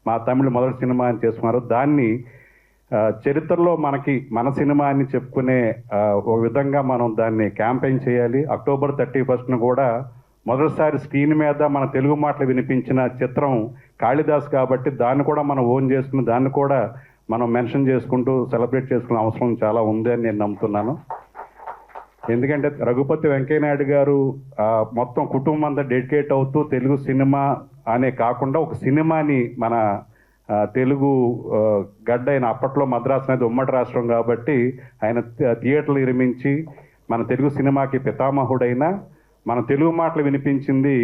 మా తమిళ మొదటి సినిమా అని చేసుకున్నారు. దాన్ని చరిత్రలో మనకి మన సినిమా అని చెప్పుకునే ఒక విధంగా మనం దాన్ని క్యాంపెయిన్ చేయాలి. October 31st కూడా మొదటిసారి స్క్రీన్ మీద మన తెలుగు మాటలు వినిపించిన చిత్రం కాళిదాస్ కాబట్టి దాన్ని కూడా మనం ఓన్ చేసుకుని దాన్ని కూడా మనం మెన్షన్ చేసుకుంటూ సెలబ్రేట్ చేసుకునే అవసరం చాలా ఉంది అని నేను నమ్ముతున్నాను. ఎందుకంటే రఘుపతి వెంకయ్య నాయుడు గారు మొత్తం కుటుంబం అంతా డెడికేట్ అవుతూ తెలుగు సినిమా అనే కాకుండా ఒక సినిమాని మన తెలుగు గడ్డ అయిన అప్పట్లో మద్రాసు అనేది ఉమ్మడి రాష్ట్రం కాబట్టి ఆయన థియేటర్లు నిర్మించి మన తెలుగు సినిమాకి పితామహుడైన మన తెలుగు మాటలు వినిపించింది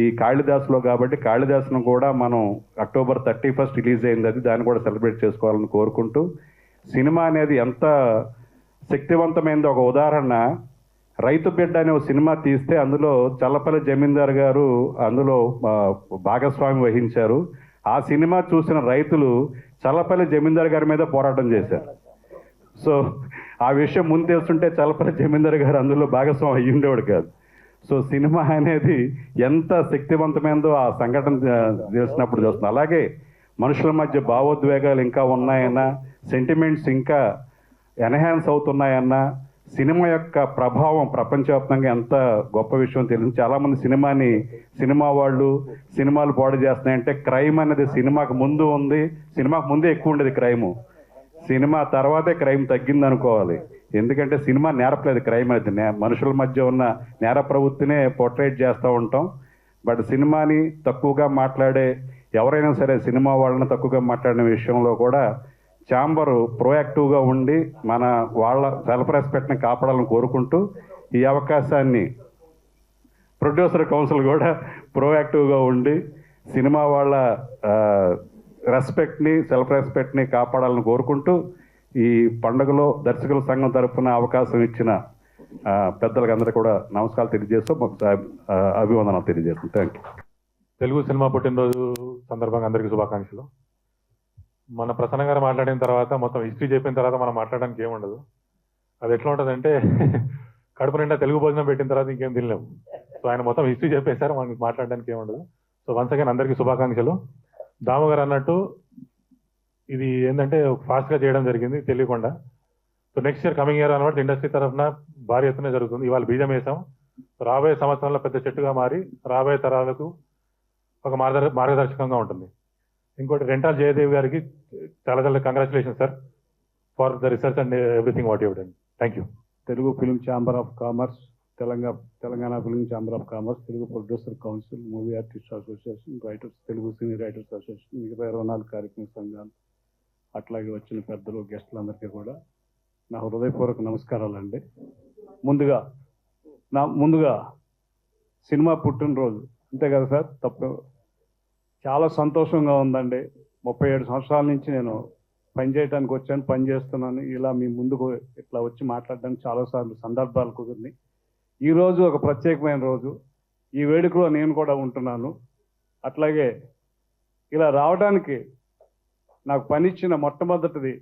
ఈ కాళిదాసులో కాబట్టి కాళిదాసును కూడా మనం October 31st రిలీజ్ అయింది. అది దాన్ని కూడా సెలబ్రేట్ చేసుకోవాలని కోరుకుంటూ, సినిమా అనేది ఎంత శక్తివంతమైనది ఒక ఉదాహరణ, రైతు బిడ్డ అనే ఒక సినిమా తీస్తే అందులో చల్లపల్లి జమీందార్ గారు అందులో భాగస్వామి వహించారు. ఆ సినిమా చూసిన రైతులు చల్లపల్లి జమీందార్ గారి మీద పోరాటం చేశారు. సో ఆ విషయం ముందు తెలుస్తుంటే చల్లపల్లి జమీందార్ గారు అందులో భాగస్వామి అయ్యుండేవాడు కాదు. సో సినిమా అనేది ఎంత శక్తివంతమైనదో ఆ సంఘటన తెలిసినప్పుడు చూస్తుంది. అలాగే మనుషుల మధ్య భావోద్వేగాలు ఇంకా ఉన్నాయన్నా, సెంటిమెంట్స్ ఇంకా ఎన్హాన్స్ అవుతున్నాయన్నా, సినిమా యొక్క ప్రభావం ప్రపంచవ్యాప్తంగా ఎంత గొప్ప విషయం తెలియదు. చాలామంది సినిమా వాళ్ళు సినిమాలు పాడు చేస్తున్నాయంటే క్రైమ్ అనేది సినిమాకు ముందు ఉంది, సినిమాకు ముందే ఎక్కువ ఉండేది క్రైము, సినిమా తర్వాతే క్రైమ్ తగ్గింది అనుకోవాలి. ఎందుకంటే సినిమా నేర్పలేదు క్రైమ్ అనేది, మనుషుల మధ్య ఉన్న నేర ప్రవృత్తినే పోర్ట్రేట్ చేస్తూ ఉంటాం. బట్ సినిమాని తక్కువగా మాట్లాడే ఎవరైనా సరే సినిమా వాళ్ళని తక్కువగా మాట్లాడిన విషయంలో కూడా ఛాంబరు ప్రోయాక్టివ్గా ఉండి మన వాళ్ళ సెల్ఫ్ రెస్పెక్ట్ని కాపాడాలని కోరుకుంటూ ఈ అవకాశాన్ని ప్రొడ్యూసర్ కౌన్సిల్ కూడా ప్రోయాక్టివ్గా ఉండి సినిమా వాళ్ళ రెస్పెక్ట్ని సెల్ఫ్ రెస్పెక్ట్ని కాపాడాలని కోరుకుంటూ ఈ పండుగలో దర్శకుల సంఘం తరఫున అవకాశం ఇచ్చిన పెద్దలకు అందరూ కూడా నమస్కారాలు తెలియజేస్తూ అభివందనాలు తెలియజేస్తాం. Thank you. తెలుగు సినిమా పుట్టినరోజు సందర్భంగా అందరికీ శుభాకాంక్షలు. మన ప్రసన్న గారు మాట్లాడిన తర్వాత మొత్తం హిస్టరీ చెప్పిన తర్వాత మనం మాట్లాడడానికి ఏముండదు. అది ఎట్లా ఉంటుందంటే కడుపు నిండా తెలుగు భోజనం పెట్టిన తర్వాత ఇంకేం తినలేము. సో ఆయన మొత్తం హిస్టరీ చెప్పేశారు, మనకి మాట్లాడడానికి ఏముండదు. సో వన్స్ అగైన్ అందరికీ శుభాకాంక్షలు. దాము గారు అన్నట్టు ఇది ఏంటంటే ఫాస్ట్గా చేయడం జరిగింది తెలియకుండా. So next year coming year అనమాట ఇండస్ట్రీ తరఫున భారీ ఎత్తున జరుగుతుంది. ఇవాళ బీజం వేసాం. రాబోయే సంవత్సరంలో పెద్ద చెట్టుగా మారి రాబోయే తరాలకు ఒక మార్గదర్శకంగా ఉంటుంది. ఇంకోటి రెంటాల్ జయదేవ్ గారికి చాలా చాలా congratulation sir for the research and everything what you done. Thank you. Telugu film chamber of commerce, Telangana film chamber of commerce, Telugu producer council, movie artist association, writers, Telugu cine writers association, మిగతా 24 కార్యక్రమ సంఘాలు, అట్లాగే వచ్చిన పెద్దలు గెస్టులందరికీ కూడా నా హృదయపూర్వక నమస్కారాలండి. ముందుగా సినిమా పుట్టినరోజు అంతే కదా సార్, తప్పు చాలా సంతోషంగా ఉందండి. 37 సంవత్సరాల నుంచి నేను పని చేయడానికి వచ్చాను, పని చేస్తున్నాను. ఇలా మీ ముందుకు ఇట్లా వచ్చి మాట్లాడడానికి చాలాసార్లు సందర్భాలు కుదిరినాయి. ఈరోజు ఒక ప్రత్యేకమైన రోజు. ఈ వేడుకలో నేను కూడా ఉంటున్నాను. అట్లాగే ఇలా రావడానికి నాకు పనిచ్చిన మొట్టమొదటిది,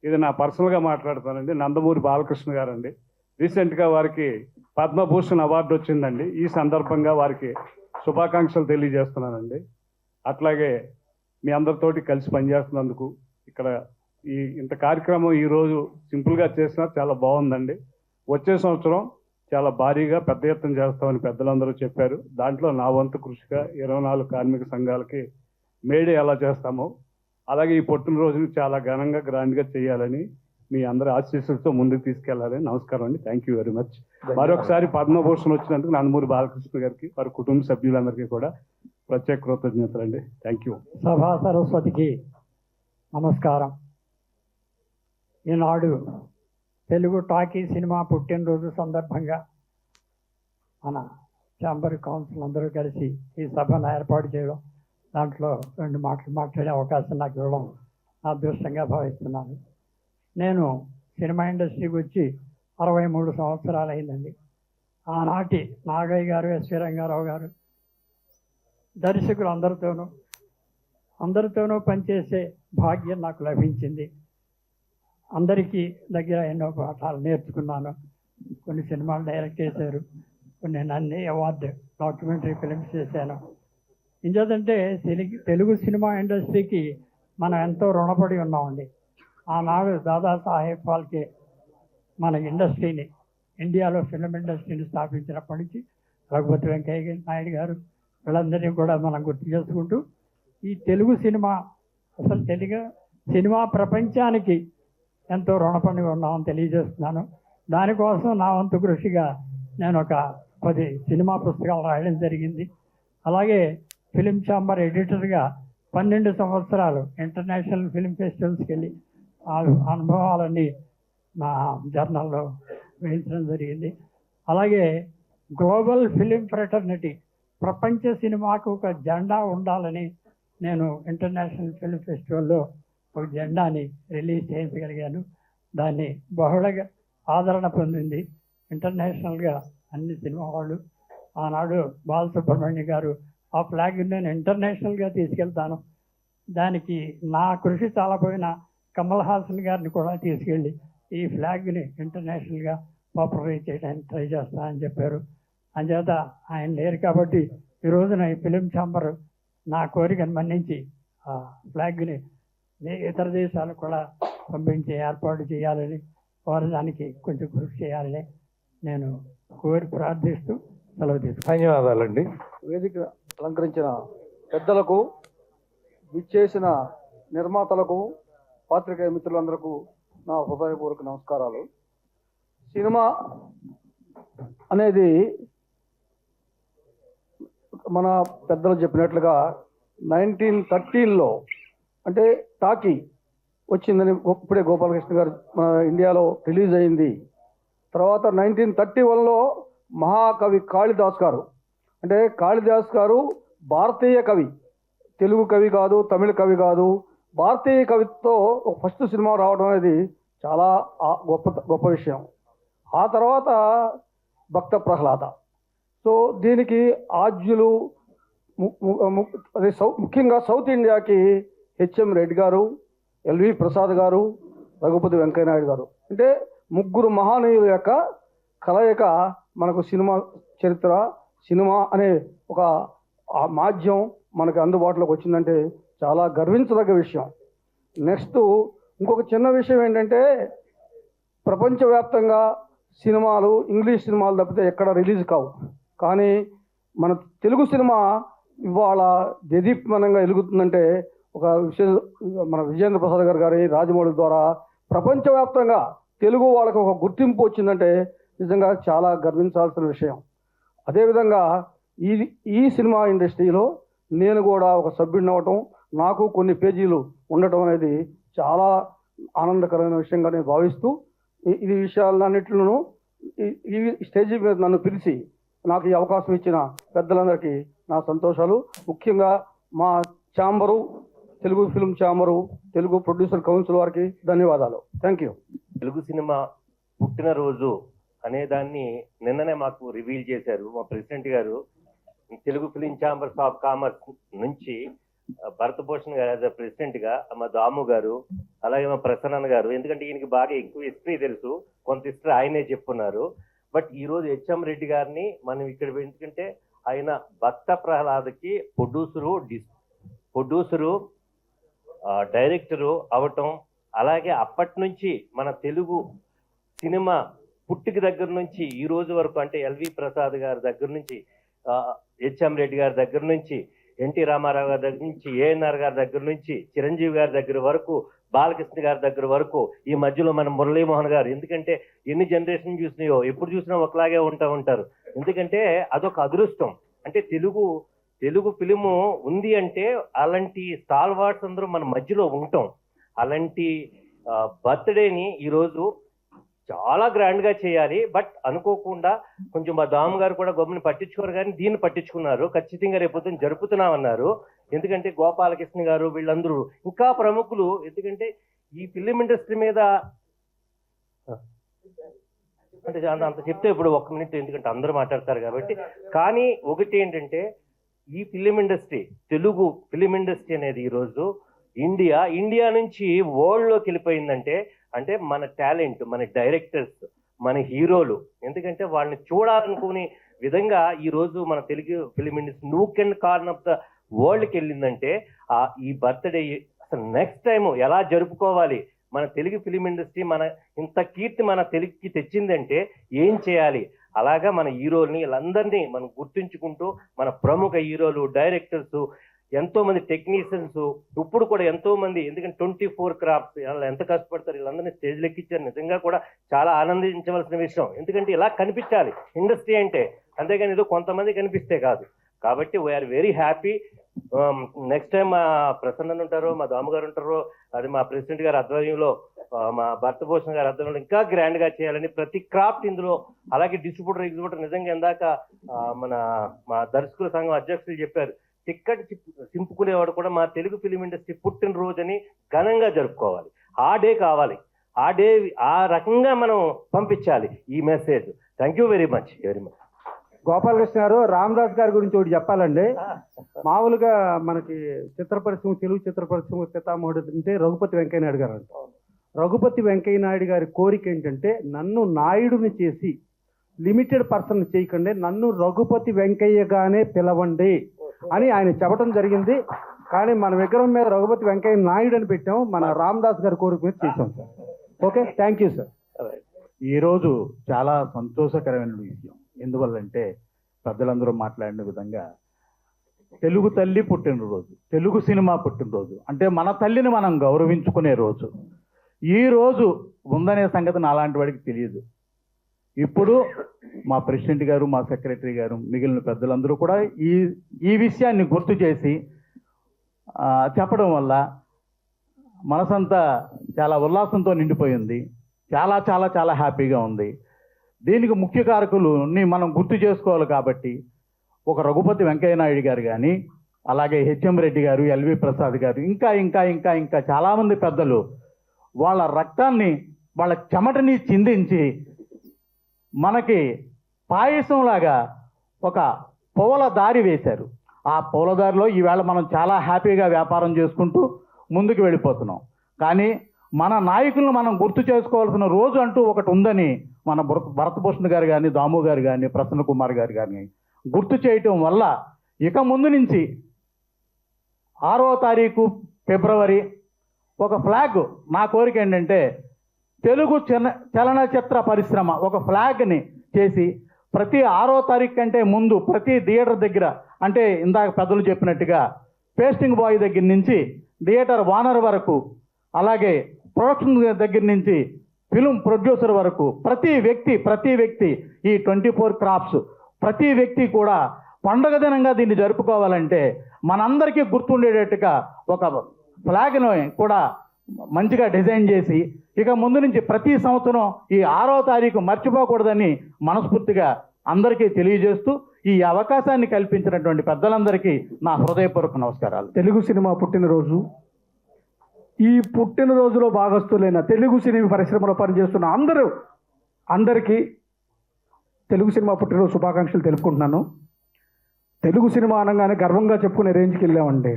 ఇది నా పర్సనల్గా మాట్లాడతానండి, నందమూరి బాలకృష్ణ గారండి. రీసెంట్గా వారికి పద్మభూషణ్ అవార్డు వచ్చిందండి. ఈ సందర్భంగా వారికి శుభాకాంక్షలు తెలియజేస్తున్నానండి. అట్లాగే మీ అందరితోటి కలిసి పనిచేస్తున్నందుకు ఇక్కడ ఇంత కార్యక్రమం ఈరోజు సింపుల్గా చేసినా చాలా బాగుందండి. వచ్చే సంవత్సరం చాలా భారీగా పెద్ద ఎత్తున చేస్తామని పెద్దలందరూ చెప్పారు. దాంట్లో నా వంతు కృషిగా 24 కార్మిక సంఘాలకి మేడే ఎలా చేస్తామో అలాగే ఈ పుట్టినరోజుని చాలా ఘనంగా గ్రాండ్గా చేయాలని మీ అందరి ఆశీస్సులతో ముందుకు తీసుకెళ్లాలని. నమస్కారం అండి. Thank you very much. మరొకసారి పద్మభూషణ్ వచ్చినందుకు నందమూరి బాలకృష్ణ గారికి, వారి కుటుంబ సభ్యులందరికీ కూడా ప్రత్యేక కృతజ్ఞతలు అండి. Thank you. సభా సరస్వతికి నమస్కారం. ఈనాడు తెలుగు టాకీ సినిమా పుట్టినరోజు సందర్భంగా మన ఛాంబర్ కౌన్సిల్ అందరూ కలిసి ఈ సభను ఏర్పాటు చేయడం, దాంట్లో 2 మాటలు మాట్లాడే అవకాశం నాకు ఇవ్వడం నా అదృష్టంగా భావిస్తున్నాను. నేను సినిమా ఇండస్ట్రీకి వచ్చి 63 సంవత్సరాలు అయిందండి. ఆనాటి నాగయ్య గారు, ఎస్వి రంగారావు గారు దర్శకులు అందరితోనూ పనిచేసే భాగ్యం నాకు లభించింది. అందరికీ దగ్గర ఎన్నో పాఠాలు నేర్చుకున్నాను. కొన్ని సినిమాలు డైరెక్ట్ చేశారు, కొన్ని నన్ను అవార్డు డాక్యుమెంటరీ ఫిల్మ్స్ చేశాను. ఇంకేదంటే తెలుగు సినిమా ఇండస్ట్రీకి మనం ఎంతో రుణపడి ఉన్నామండి. ఆనాడు దాదాసాహెబ్ ఫాల్కే మన ఇండస్ట్రీని, ఇండియాలో ఫిల్మ్ ఇండస్ట్రీని స్థాపించినప్పటి నుంచి రఘుపతి వెంకయ్య నాయుడు గారు వీళ్ళందరినీ కూడా మనం గుర్తు చేసుకుంటూ ఈ తెలుగు సినిమా, అసలు తెలుగు సినిమా ప్రపంచానికి ఎంతో రుణపడి ఉన్నామని తెలియజేస్తున్నాను. దానికోసం నా వంతు కృషిగా నేను ఒక 10 సినిమా పుస్తకాలు రాయడం జరిగింది. అలాగే ఫిలిం ఛాంబర్ ఎడిటర్గా 12 సంవత్సరాలు ఇంటర్నేషనల్ ఫిలిం ఫెస్టివల్స్కి వెళ్ళి ఆ అనుభవాలన్నీ నా జర్నల్లో వేయించడం జరిగింది. అలాగే గ్లోబల్ ఫిలిం ఫ్రెటర్నిటీ, ప్రపంచ సినిమాకు ఒక జెండా ఉండాలని నేను ఇంటర్నేషనల్ ఫిలిం ఫెస్టివల్లో ఒక జెండాని రిలీజ్ చేయించగలిగాను. దాన్ని బహుళగా ఆదరణ పొందింది ఇంటర్నేషనల్గా అన్ని సినిమా వాళ్ళు. ఆనాడు బాలసుబ్రహ్మణ్య గారు ఆ ఫ్లాగ్ని నేను ఇంటర్నేషనల్గా తీసుకెళ్తాను, దానికి నా కృషి చాలపోయిన కమల్ హాసన్ గారిని కూడా తీసుకెళ్ళి ఈ ఫ్లాగ్ని ఇంటర్నేషనల్గా పాపులరైజ్ చేయడానికి ట్రై చేస్తానని చెప్పారు. అంచేత ఆయన లేరు కాబట్టి ఈ రోజున ఈ ఫిలిం ఛాంబర్ నా కోరికను మన్నించి ఆ ఫ్లాగ్ని ఇతర దేశాలకు కూడా పంపించి ఏర్పాటు చేయాలని, వారు దానికి కొంచెం కృషి చేయాలని నేను కోరి ప్రార్థిస్తూ సెలవు తీసుకుంటాను. ధన్యవాదాలండి. వేదిక అలంకరించిన పెద్దలకు, విచ్చేసిన నిర్మాతలకు, పాత్రికేయ మిత్రులందరకు నా హృదయపూర్వక నమస్కారాలు. సినిమా అనేది మన పెద్దలు చెప్పినట్లుగా 1913లో అంటే టాకీ వచ్చిందని ఇప్పుడే గోపాలకృష్ణ గారు మన ఇండియాలో రిలీజ్ అయింది. తర్వాత 1931లో మహాకవి కాళిదాస్ గారు, అంటే కాళిదాస్ గారు భారతీయ కవి, తెలుగు కవి కాదు, తమిళ కవి కాదు, భారతీయ కవితో ఒక ఫస్ట్ సినిమా రావడం అనేది చాలా గొప్ప విషయం. ఆ తర్వాత భక్త ప్రహ్లాద. సో దీనికి ఆద్యులు ముఖ్యంగా సౌత్ ఇండియాకి హెచ్ఎం రెడ్డి గారు, ఎల్వి ప్రసాద్ గారు, రఘుపతి వెంకయ్యనాయుడు గారు, అంటే ముగ్గురు మహానీయుల యొక్క కలయిక మనకు సినిమా చరిత్ర, సినిమా అనే ఒక మాధ్యమం మనకు అందుబాటులోకి వచ్చిందంటే చాలా గర్వించదగ్గ విషయం. నెక్స్ట్ ఇంకొక చిన్న విషయం ఏంటంటే, ప్రపంచవ్యాప్తంగా సినిమాలు ఇంగ్లీష్ సినిమాలు తప్పితే ఎక్కడ రిలీజ్ కావు, కానీ మన తెలుగు సినిమా ఇవాళ దేదీప్యమానంగా వెలుగుతుందంటే ఒక విషయం మన విజేంద్ర ప్రసాద్ గారి రాజమౌళి ద్వారా ప్రపంచవ్యాప్తంగా తెలుగు వాళ్ళకు ఒక గుర్తింపు వచ్చిందంటే నిజంగా చాలా గర్వించాల్సిన విషయం. అదేవిధంగా ఈ సినిమా ఇండస్ట్రీలో నేను కూడా ఒక సభ్యుడిని అవ్వటం, నాకు కొన్ని పేజీలు ఉండటం అనేది చాలా ఆనందకరమైన విషయంగా నేను భావిస్తూ ఈ విషయాలన్నింటిలోనూ ఈ స్టేజీ మీద నన్ను పిలిచి నాకు ఈ అవకాశం ఇచ్చిన పెద్దలందరికీ నా సంతోషాలు. ముఖ్యంగా మా chamber, Telugu film chamber, Telugu producer council వారికి ధన్యవాదాలు. Thank you. తెలుగు సినిమా పుట్టినరోజు అనేదాన్ని నిన్ననే మాకు రివీల్ చేశారు మా ప్రెసిడెంట్ గారు. Telugu film chambers of commerce నుంచి భరతభూషణ్ గారు యాజ్ అ ప్రెసిడెంట్గా, మా దాము గారు, అలాగే మా ప్రసన్న గారు, ఎందుకంటే ఈయనకి బాగా ఎక్కువ హిస్టరీ తెలుసు, కొంత హిస్టరీ ఆయనే చెప్పున్నారు. బట్ ఈరోజు హెచ్ఎం రెడ్డి గారిని మనం ఇక్కడ ఎందుకంటే ఆయన భక్త ప్రహ్లాదకి ప్రొడ్యూసరు డైరెక్టరు అవటం, అలాగే అప్పటి నుంచి మన తెలుగు సినిమా పుట్టుక దగ్గర నుంచి ఈ రోజు వరకు అంటే ఎల్వి ప్రసాద్ గారి దగ్గర నుంచి, హెచ్ఎం రెడ్డి గారి దగ్గర నుంచి, ఎన్టీ రామారావు గారి దగ్గర నుంచి, ఏఎన్ఆర్ గారి దగ్గర నుంచి, చిరంజీవి గారి దగ్గర వరకు, బాలకృష్ణ గారి దగ్గర వరకు, ఈ మధ్యలో మన మురళీమోహన్ గారు, ఎందుకంటే ఎన్ని జనరేషన్ చూసినాయో ఎప్పుడు చూసినా ఒకలాగే ఉంటారు. ఎందుకంటే అదొక అదృష్టం. అంటే తెలుగు ఫిలిము ఉంది అంటే అలాంటి స్టాల్ వార్డ్స్ అందరూ మన మధ్యలో ఉంటాం. అలాంటి బర్త్డేని ఈరోజు చాలా గ్రాండ్గా చేయాలి. బట్ అనుకోకుండా కొంచెం మా దాము గారు కూడా గవర్నమెంట్ పట్టించుకోరు, కానీ దీన్ని పట్టించుకున్నారు. ఖచ్చితంగా రేపు జరుపుతున్నామన్నారు. ఎందుకంటే గోపాలకృష్ణ గారు వీళ్ళందరూ ఇంకా ప్రముఖులు. ఎందుకంటే ఈ ఫిలిం ఇండస్ట్రీ మీద అంటే అంత చెప్తే ఇప్పుడు 1 మినిట్, ఎందుకంటే అందరూ మాట్లాడతారు కాబట్టి. కానీ ఒకటి ఏంటంటే ఈ film industry, Telugu film industry అనేది ఈరోజు ఇండియా నుంచి వరల్డ్లోకి వెళ్ళిపోయిందంటే అంటే మన టాలెంట్, మన డైరెక్టర్స్, మన హీరోలు, ఎందుకంటే వాళ్ళని చూడాలనుకునే విధంగా ఈరోజు మన Telugu film industry nook and corner of the వరల్డ్కి వెళ్ళిందంటే ఈ బర్త్డే అసలు నెక్స్ట్ టైం ఎలా జరుపుకోవాలి, మన తెలుగు ఫిలిం ఇండస్ట్రీ మన ఇంత కీర్తి మన తెలుగుకి తెచ్చిందంటే ఏం చేయాలి, అలాగా మన హీరోల్ని వీళ్ళందరినీ మనం గుర్తుంచుకుంటూ మన ప్రముఖ హీరోలు, డైరెక్టర్స్, ఎంతో మంది టెక్నీషియన్స్, ఇప్పుడు కూడా ఎంతో మంది, ఎందుకంటే 24 క్రాఫ్ట్స్ వాళ్ళు ఎంత కష్టపడతారు, వీళ్ళందరినీ స్టేజ్లు ఎక్కించారు. నిజంగా కూడా చాలా ఆనందించవలసిన విషయం. ఎందుకంటే ఇలా కనిపించాలి ఇండస్ట్రీ అంటే, అంతేగాని ఏదో కొంతమంది కనిపిస్తే కాదు. కాబట్టి we are very happy. Next time మా ప్రసన్న ఉంటారో, మా దామగారు ఉంటారో, అది మా ప్రెసిడెంట్ గారి ఆధ్వర్యంలో, మా భరతభూషణ్ గారి ఆధ్వర్యంలో ఇంకా గ్రాండ్గా చేయాలని ప్రతి క్రాఫ్ట్ ఇందులో, అలాగే డిస్ట్రిబ్యూటర్ నిజంగా ఇందాక మా దర్శకుల సంఘం అధ్యక్షులు చెప్పారు, టిక్కెట్ చింపుకునేవాడు కూడా మా తెలుగు ఫిలిం ఇండస్ట్రీ పుట్టినరోజుని ఘనంగా జరుపుకోవాలి. ఆ డే కావాలి, ఆ డే ఆ రకంగా మనం పంపించాలి ఈ message. Thank you very much. Gopalakrishna గారు, రామదాస్ గారి గురించి ఒకటి చెప్పాలండి. మామూలుగా మనకి తెలుగు చిత్ర పరిశ్రమ పితామహుడు అంటే రఘుపతి వెంకయ్యనాయుడు గారు అంటారు. రఘుపతి వెంకయ్యనాయుడు గారి కోరిక ఏంటంటే నన్ను నాయుడుని చేసి లిమిటెడ్ పర్సన్ చేయకండి, నన్ను రఘుపతి వెంకయ్యగానే పిలవండి అని ఆయన చెప్పడం జరిగింది. కానీ మన విగ్రహం మీద రఘుపతి వెంకయ్య నాయుడు అని పెట్టాము, మన రామదాస్ గారి కోరిక మీద చేసాం sir. Okay, thank you sir. ఈరోజు చాలా సంతోషకరమైన విషయం. ఎందువల్లంటే పెద్దలందరూ మాట్లాడిన విధంగా తెలుగు తల్లి పుట్టినరోజు, తెలుగు సినిమా పుట్టినరోజు, అంటే మన తల్లిని మనం గౌరవించుకునే రోజు. ఈ రోజు ఉందనే సంగతి నాలాంటి వాడికి తెలియదు. ఇప్పుడు మా ప్రెసిడెంట్ గారు, మా సెక్రటరీ గారు, మిగిలిన పెద్దలందరూ కూడా ఈ విషయాన్ని గుర్తు చేసి చెప్పడం వల్ల మనసంతా చాలా ఉల్లాసంతో నిండిపోయింది. చాలా చాలా చాలా హ్యాపీగా ఉంది. దీనికి ముఖ్య కారకులని మనం గుర్తు చేసుకోవాలి కాబట్టి ఒక రఘుపతి వెంకయ్య నాయుడు గారు కానీ, అలాగే హెచ్ఎం రెడ్డి గారు, ఎల్వి ప్రసాద్ గారు, ఇంకా ఇంకా ఇంకా ఇంకా చాలామంది పెద్దలు వాళ్ళ రక్తాన్ని, వాళ్ళ చెమటని చిందించి మనకి పాయసంలాగా ఒక పూల దారి వేశారు. ఆ పూలదారిలో ఈవేళ మనం చాలా హ్యాపీగా వ్యాపారం చేసుకుంటూ ముందుకు వెళ్ళిపోతున్నాం. కానీ మన నాయకులను మనం గుర్తు చేసుకోవాల్సిన రోజు అంటూ ఒకటి ఉందని మన భరతభూషణ్ గారు కానీ, దాము గారు కానీ, ప్రసన్న కుమార్ గారు కానీ గుర్తు చేయటం వల్ల ఇక ముందు నుంచి 6వ తారీఖు ఫిబ్రవరి ఒక ఫ్లాగ్, నా కోరిక ఏంటంటే తెలుగు చలనచిత్ర పరిశ్రమ ఒక ఫ్లాగ్ని చేసి ప్రతి 6వ తారీఖు కంటే ముందు ప్రతి థియేటర్ దగ్గర, అంటే ఇందాక పెద్దలు చెప్పినట్టుగా పేస్టింగ్ బాయ్ దగ్గర నుంచి థియేటర్ ఓనర్ వరకు, అలాగే ప్రొడక్షన్ దగ్గర నుంచి ఫిల్మ్ ప్రొడ్యూసర్ వరకు ప్రతి వ్యక్తి ఈ 24 క్రాఫ్ట్స్ ప్రతి వ్యక్తి కూడా పండుగ దినంగా దీన్ని జరుపుకోవాలంటే మనందరికీ గుర్తుండేటట్టుగా ఒక ఫ్లాగ్ను కూడా మంచిగా డిజైన్ చేసి ఇక ముందు నుంచి ప్రతి సంవత్సరం ఈ 6వ తారీఖు మర్చిపోకూడదని మనస్ఫూర్తిగా అందరికీ తెలియజేస్తూ ఈ అవకాశాన్ని కల్పించినటువంటి పెద్దలందరికీ నా హృదయపూర్వక నమస్కారాలు. తెలుగు సినిమా పుట్టినరోజు, ఈ పుట్టినరోజులో భాగస్తులైన తెలుగు సినిమా పరిశ్రమలో పనిచేస్తున్న అందరికీ తెలుగు సినిమా పుట్టినరోజు శుభాకాంక్షలు తెలుపుకుంటున్నాను. తెలుగు సినిమా అనగానే గర్వంగా చెప్పుకునే రేంజ్కి వెళ్ళామండి.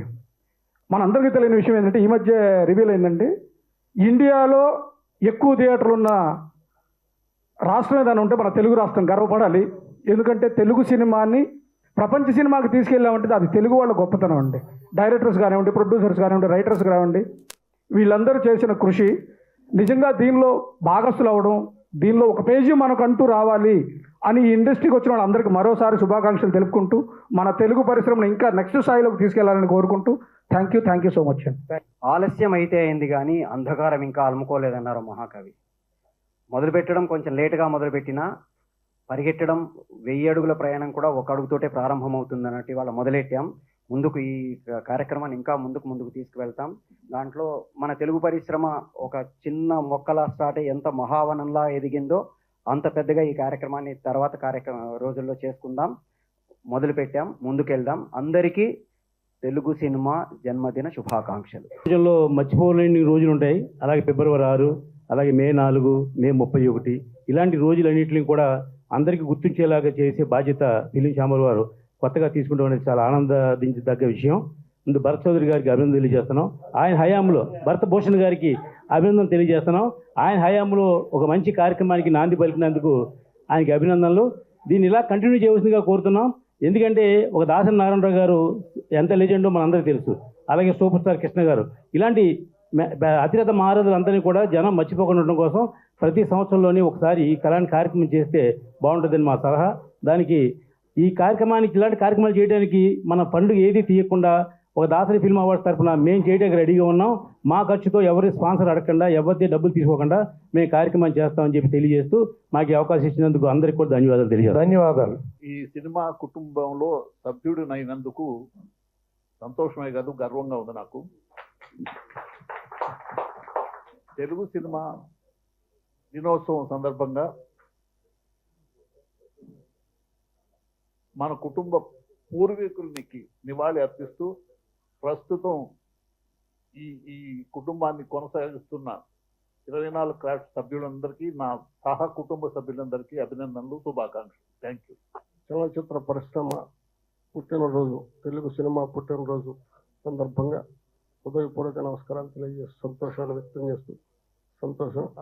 మనందరికీ తెలియని విషయం ఏంటంటే ఈ మధ్య రివీల్ అయిందండి, ఇండియాలో ఎక్కువ థియేటర్లు ఉన్న రాష్ట్రం ఏదైనా ఉంటే మన తెలుగు రాష్ట్రం గర్వపడాలి. ఎందుకంటే తెలుగు సినిమాని ప్రపంచ సినిమాకి తీసుకెళ్ళామంటే అది తెలుగు వాళ్ళ గొప్పతనం అండి. డైరెక్టర్స్ కానివ్వండి, ప్రొడ్యూసర్స్ కానివ్వండి, రైటర్స్ కానివ్వండి, వీళ్ళందరూ చేసిన కృషి నిజంగా దీనిలో భాగస్తులు అవ్వడం, దీనిలో ఒక పేజీ మనకంటూ రావాలి అని ఈ ఇండస్ట్రీకి వచ్చిన వాళ్ళందరికీ మరోసారి శుభాకాంక్షలు తెలుపుకుంటూ మన తెలుగు పరిశ్రమను ఇంకా నెక్స్ట్ స్థాయిలోకి తీసుకెళ్లాలని కోరుకుంటూ థ్యాంక్ యూ సో మచ్ అండి. ఆలస్యం అయితే అయింది కానీ అంధకారం ఇంకా అలుముకోలేదన్నారు మహాకవి. మొదలుపెట్టడం కొంచెం లేటుగా మొదలుపెట్టినా పరిగెట్టడం 1000 అడుగుల ప్రయాణం కూడా 1 అడుగుతోటే ప్రారంభమవుతుంది అన్నట్టు ఇవాళ మొదలెట్టాం. ముందుకు ఈ కార్యక్రమాన్ని ఇంకా ముందుకు తీసుకువెళ్తాం. దాంట్లో మన తెలుగు పరిశ్రమ ఒక చిన్న మొక్కలా స్టార్ట్ అయ్యి ఎంత మహావనంలా ఎదిగిందో అంత పెద్దగా ఈ కార్యక్రమాన్ని తర్వాత రోజుల్లో చేసుకుందాం. మొదలుపెట్టాం, ముందుకెళ్దాం. అందరికీ తెలుగు సినిమా జన్మదిన శుభాకాంక్షలు. రోజుల్లో మర్చిపోలేని రోజులు ఉంటాయి. అలాగే ఫిబ్రవరి 6, అలాగే మే 4, మే 31 ఇలాంటి రోజులన్నింటినీ కూడా అందరికీ గుర్తించేలాగా చేసే బాధ్యత ఫిలిం ఛాంబర్ వారు కొత్తగా తీసుకుంటాం అనేది చాలా ఆనందించదగ్గ విషయం. ముందు భరత్ చౌదరి గారికి అభినందన తెలియజేస్తున్నాం. ఆయన హయాంలో భరతభూషణ్ గారికి అభినందన తెలియజేస్తున్నాం. ఆయన హయాంలో ఒక మంచి కార్యక్రమానికి నాంది పలికినందుకు ఆయనకి అభినందనలు. దీన్ని ఇలా కంటిన్యూ చేయవలసిందిగా కోరుతున్నాం. ఎందుకంటే ఒక దాసరి నారాయణరావు గారు ఎంత లెజెండో మనందరికీ తెలుసు. అలాగే సూపర్ స్టార్ కృష్ణ గారు ఇలాంటి అతిరథ మహారథులందరినీ కూడా జనం మర్చిపోకుండా ఉండడం కోసం ప్రతి సంవత్సరంలోనే ఒకసారి ఈ కార్యక్రమం చేస్తే బాగుంటుందని మా సలహా. దానికి ఈ కార్యక్రమానికి ఇలాంటి కార్యక్రమాలు చేయడానికి మన పండుగ ఏది తీయకుండా ఒక దాసరి ఫిల్మ్ అవార్డ్స్ తరఫున మేము చేయడానికి రెడీగా ఉన్నాం. మా ఖర్చుతో ఎవరి స్పాన్సర్ అడగకుండా, ఎవరిది డబ్బులు తీసుకోకుండా మేము కార్యక్రమాన్ని చేస్తామని చెప్పి తెలియజేస్తూ మాకు ఈ అవకాశం ఇచ్చినందుకు అందరికీ కూడా ధన్యవాదాలు తెలియజేస్తాను. ధన్యవాదాలు. ఈ సినిమా కుటుంబంలో సభ్యుడినైనందుకు సంతోషమే కాదు, గర్వంగా ఉంది నాకు. తెలుగు సినిమా దినోత్సవం సందర్భంగా మన కుటుంబ పూర్వీకులకి నివాళి అర్పిస్తూ ప్రస్తుతం ఈ కుటుంబాన్ని కొనసాగిస్తున్న 24 క్రాఫ్ట్ సభ్యులందరికీ, నా సహా కుటుంబ సభ్యులందరికీ అభినందనలు, శుభాకాంక్షలు. Thank you. చలనచిత్ర పరిశ్రమ పుట్టినరోజు, తెలుగు సినిమా పుట్టినరోజు సందర్భంగా హృదయపూర్వక నమస్కారాలు తెలియజేస్తూ సంతోషాలు వ్యక్తం చేస్తూ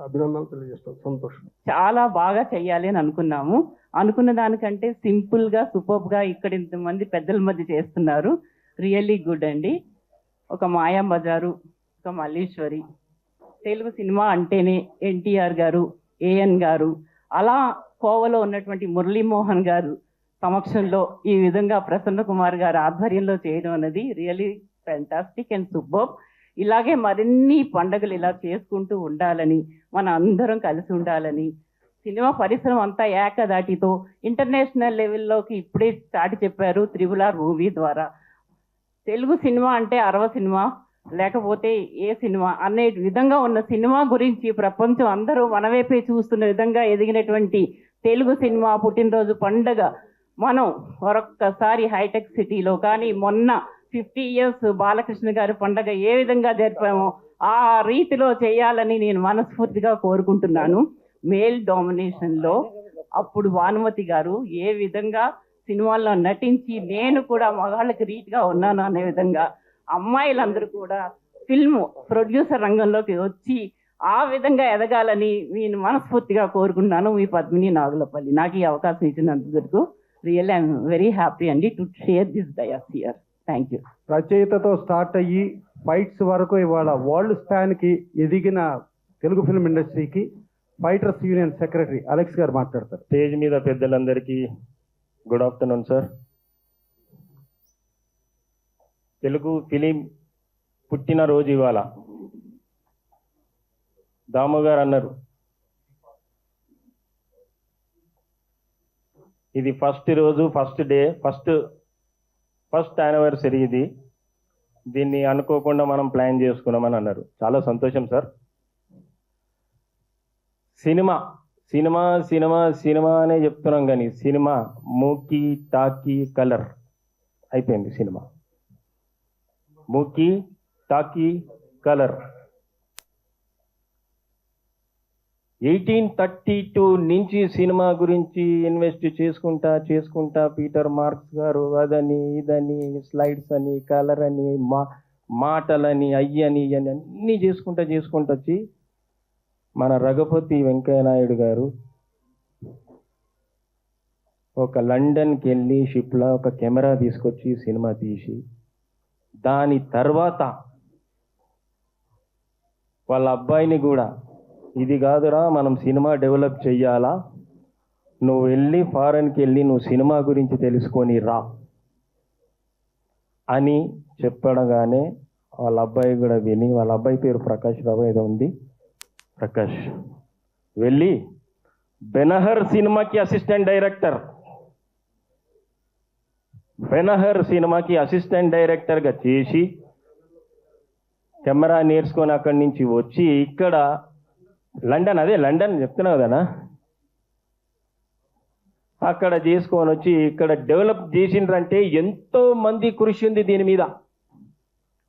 అభినందనలు తెలియజేస్తాం. సంతోషం. చాలా బాగా చెయ్యాలి అని అనుకున్నాము. అనుకున్న దానికంటే సింపుల్ గా సూపర్ గా ఇక్కడ ఇంతమంది పెద్దల మధ్య చేస్తున్నారు. రియల్లీ గుడ్ అండి. ఒక మాయా బజారు, ఒక మల్లీశ్వరి, తెలుగు సినిమా అంటేనే ఎన్టీఆర్ గారు, ఏఎన్ గారు, అలా కోవలో ఉన్నటువంటి మురళీమోహన్ గారు సమక్షంలో ఈ విధంగా ప్రసన్న కుమార్ గారు ఆధ్వర్యంలో చేయడం అనేది రియల్లీ ఫ్యాంటాస్టిక్ అండ్ సూపర్. ఇలాగే మరిన్ని పండుగలు ఇలా చేసుకుంటూ ఉండాలని, మన అందరం కలిసి ఉండాలని, సినిమా పరిశ్రమ అంతా ఏకదాటితో ఇంటర్నేషనల్ లెవెల్లోకి ఇప్పుడే చాటి చెప్పారు RRR మూవీ ద్వారా. తెలుగు సినిమా అంటే అరవ సినిమా లేకపోతే ఏ సినిమా అనే విధంగా ఉన్న సినిమా గురించి ప్రపంచం అందరూ మన వైపే చూస్తున్న విధంగా ఎదిగినటువంటి తెలుగు సినిమా పుట్టినరోజు పండుగ మనం మరొక్కసారి హైటెక్ సిటీలో కానీ మొన్న 50 years బాలకృష్ణ గారి పండుగ ఏ విధంగా జరిపామో ఆ రీతిలో చేయాలని నేను మనస్ఫూర్తిగా కోరుకుంటున్నాను. మేల్ డామినేషన్లో అప్పుడు భానుమతి గారు ఏ విధంగా సినిమాల్లో నటించి నేను కూడా మగాళ్ళకి రీతిగా ఉన్నాను అనే విధంగా అమ్మాయిలందరూ కూడా ఫిల్మ్ ప్రొడ్యూసర్ రంగంలోకి వచ్చి ఆ విధంగా ఎదగాలని నేను మనస్ఫూర్తిగా కోరుకుంటున్నాను. మీ పద్మిని నాగులపల్లి. నాకు ఈ అవకాశం ఇచ్చినందుకు రియల్లీ ఐఎమ్ వెరీ హ్యాపీ అండి to share this dais here. Thank you. రచయితతో స్టార్ట్ అయ్యి ఫైట్స్ వరకు ఇవాళ వరల్డ్ స్పాన్కి ఎదిగిన తెలుగు ఫిల్మ్ ఇండస్ట్రీకి ఫైటర్స్ యూనియన్ సెక్రటరీ అలెక్స్ గారు మాట్లాడతారు. స్టేజ్ మీద పెద్దలందరికీ good afternoon sir. Telugu film పుట్టినరోజు ఇవాళ. దాము గారు అన్నారు ఇది ఫస్ట్ రోజు, ఫస్ట్ డే, ఫస్ట్ యానివర్సరీ. దీన్ని అనుకోకుండా మనం ప్లాన్ చేసుకున్నామని అన్నారు. చాలా సంతోషం sir. Cinema cinema cinema cinema అనే చెప్తున్నాం కానీ సినిమా మూకీ టాకీ కలర్ అయిపోయింది. సినిమా మూకీ టాకీ కలర్ 1832 నుంచి సినిమా గురించి ఇన్వెస్ట్ చేసుకుంటా పీటర్ మార్క్స్ గారు అదని ఇదని స్లైడ్స్ అని కలర్ అని మాటలని అయ్యని అని అన్నీ చేసుకుంటా వచ్చి మన రఘుపతి వెంకయ్య నాయుడు గారు ఒక లండన్కి వెళ్ళి షిప్లో ఒక కెమెరా తీసుకొచ్చి సినిమా తీసి దాని తర్వాత వాళ్ళ అబ్బాయిని కూడా ఇది కాదురా మనం సినిమా డెవలప్ చెయ్యాలా, నువ్వు వెళ్ళి ఫారెన్కి వెళ్ళి నువ్వు సినిమా గురించి తెలుసుకొని రా అని చెప్పడగానే వాళ్ళ అబ్బాయి కూడా విని, వాళ్ళ అబ్బాయి పేరు ప్రకాష్ రావు ఏదో ఉంది, ప్రకాష్ వెళ్ళి బెనహర్ సినిమాకి అసిస్టెంట్ డైరెక్టర్గా చేసి కెమెరా నేర్చుకొని అక్కడి నుంచి వచ్చి ఇక్కడ లండన్ చెప్తున్నా కదనా, అక్కడ చేసుకొని వచ్చి ఇక్కడ డెవలప్ చేసిండ్రంటే ఎంతో మంది కృషి ఉంది దీని మీద.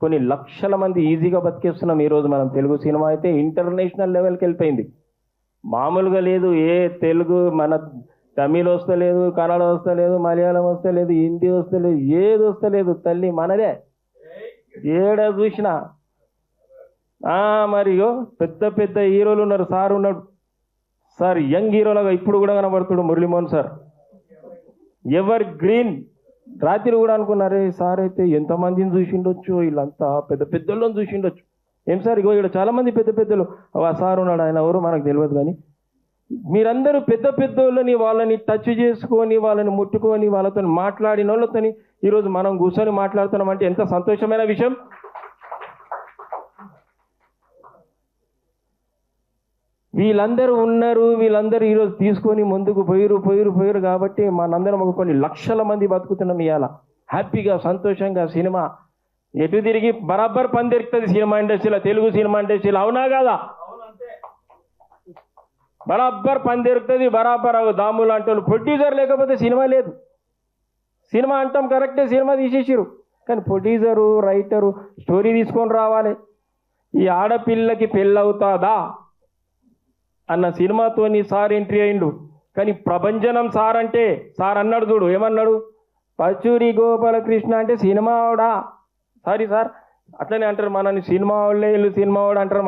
కొన్ని లక్షల మంది ఈజీగా బతికేస్తున్నాం ఈరోజు. మనం తెలుగు సినిమా అయితే ఇంటర్నేషనల్ లెవెల్కి వెళ్ళిపోయింది. మామూలుగా లేదు. ఏ తెలుగు మన తమిళ్ వస్తలేదు, కన్నడ వస్తలేదు, మలయాళం వస్తలేదు, హిందీ వస్తలేదు, ఏది వస్తలేదు. తల్లి మనదే ఏడ చూసినా. మరియో పెద్ద హీరోలు ఉన్నారు. సార్ ఉన్నాడు సార్, యంగ్ హీరోలాగా ఇప్పుడు కూడా కనబడుతుడు మురళీమోహన్ సార్, ఎవర్ గ్రీన్. రాత్రి కూడా అనుకున్నారే సార్ అయితే ఎంతమందిని చూసిండొచ్చు, వీళ్ళంతా పెద్దోళ్ళని చూసిండొచ్చు. ఏం సార్ ఇగో ఇక్కడ చాలా మంది పెద్దలు ఆ సార్ ఉన్నాడు, ఆయన ఎవరు మనకు తెలియదు. కానీ మీరందరూ పెద్దోళ్ళని వాళ్ళని టచ్ చేసుకొని వాళ్ళని ముట్టుకొని వాళ్ళతో మాట్లాడిన వాళ్ళతో ఈరోజు మనం కూర్చొని మాట్లాడుతున్నాం అంటే ఎంత సంతోషమైన విషయం. వీళ్ళందరూ ఉన్నారు, వీళ్ళందరూ ఈరోజు తీసుకొని ముందుకు పోయిరు కాబట్టి మనందరం ఒక కొన్ని లక్షల మంది బతుకుతున్నాం ఇవాళ హ్యాపీగా సంతోషంగా. సినిమా ఎటు తిరిగి బరాబర్ పని దొరుకుతుంది సినిమా ఇండస్ట్రీలో, తెలుగు సినిమా ఇండస్ట్రీలో. అవునా కాదా? బరాబర్ పని దొరుకుతుంది, బరాబర్. దాము లాంటి వాళ్ళు ప్రొడ్యూసర్ లేకపోతే సినిమా లేదు. సినిమా అంటాం కరెక్టే, సినిమా తీసేసారు కానీ ప్రొడ్యూసరు రైటరు స్టోరీ తీసుకొని రావాలి. ఈ ఆడపిల్లకి పెళ్ళవుతుందా అన్న సినిమాతోని సార్ ఎంట్రీ అయిండు. కానీ ప్రభంజనం సార్ అంటే సార్ అన్నాడు చూడు, ఏమన్నాడు, పచ్చూరి గోపాలకృష్ణ అంటే సినిమా వాడా. సారీ సార్ అట్లనే అంటారు మనని, సినిమా వాళ్ళే వీళ్ళు సినిమా వాడు అంటారు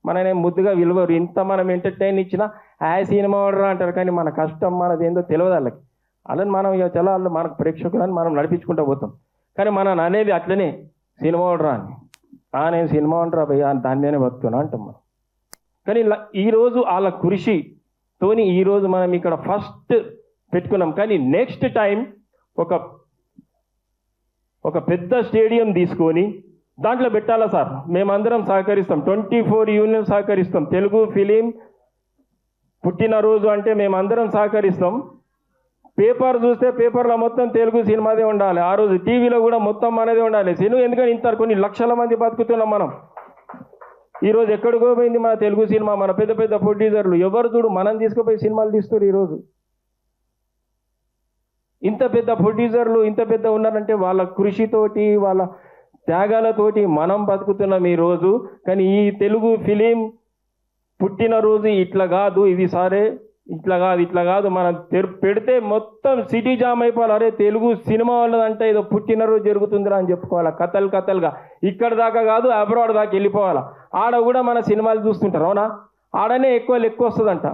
మనని ముద్దుగా విలువరు. ఇంత మనం ఎంటర్టైన్ ఇచ్చినా సినిమా వాడరా అంటారు. కానీ మన కష్టం మనది ఏందో తెలియదు వాళ్ళకి. అలాని మనం ఇక చాలా మనకు ప్రేక్షకులని మనం నడిపించుకుంటూ పోతాం. కానీ మనం అనేది అట్లనే సినిమా వాడరా అని. నేను సినిమా వాడరా భయ్యా దాని మీదనే బతుకున్నా అంటాం మనం. కానీ ఈరోజు వాళ్ళ కృషితోని ఈరోజు మనం ఇక్కడ ఫస్ట్ పెట్టుకున్నాం. కానీ నెక్స్ట్ టైం ఒక పెద్ద స్టేడియం తీసుకొని దాంట్లో పెట్టాలా సార్? మేమందరం సహకరిస్తాం, 24 యూనియన్ సహకరిస్తాం. తెలుగు ఫిలిం పుట్టినరోజు అంటే మేమందరం సహకరిస్తాం. పేపర్ చూస్తే పేపర్లో మొత్తం తెలుగు సినిమాదే ఉండాలి. ఆ రోజు టీవీలో కూడా మొత్తం మనదే ఉండాలి సినిమా. ఎందుకంటే ఇంత కొన్ని లక్షల మంది బతుకుతున్నాం మనం. ఈరోజు ఎక్కడికో పోయింది మన తెలుగు సినిమా. మన పెద్ద పెద్ద ప్రొడ్యూసర్లు ఎవరు చూడు మనం తీసుకుపోయి సినిమాలు తీస్తారు. ఈరోజు ఇంత పెద్ద ప్రొడ్యూసర్లు ఇంత పెద్ద ఉన్నారంటే వాళ్ళ కృషితోటి వాళ్ళ త్యాగాలతోటి మనం బతుకుతున్నాం ఈరోజు. కానీ ఈ తెలుగు ఫిలిం పుట్టినరోజు ఇట్లా కాదు, ఇది సరే ఇట్లా కాదు మనం పెడితే మొత్తం సిటీ జామ్ అయిపోవాలి. అరే తెలుగు సినిమా వాళ్ళదంటే ఏదో పుట్టినరోజు జరుగుతుందిరా అని చెప్పుకోవాలా. కథలుగా ఇక్కడ దాకా కాదు, అబ్రాడ్ దాకా వెళ్ళిపోవాలా. ఆడ కూడా మన సినిమాలు చూస్తుంటారు. అవునా? ఆడనే ఎక్కువ వస్తుందంట.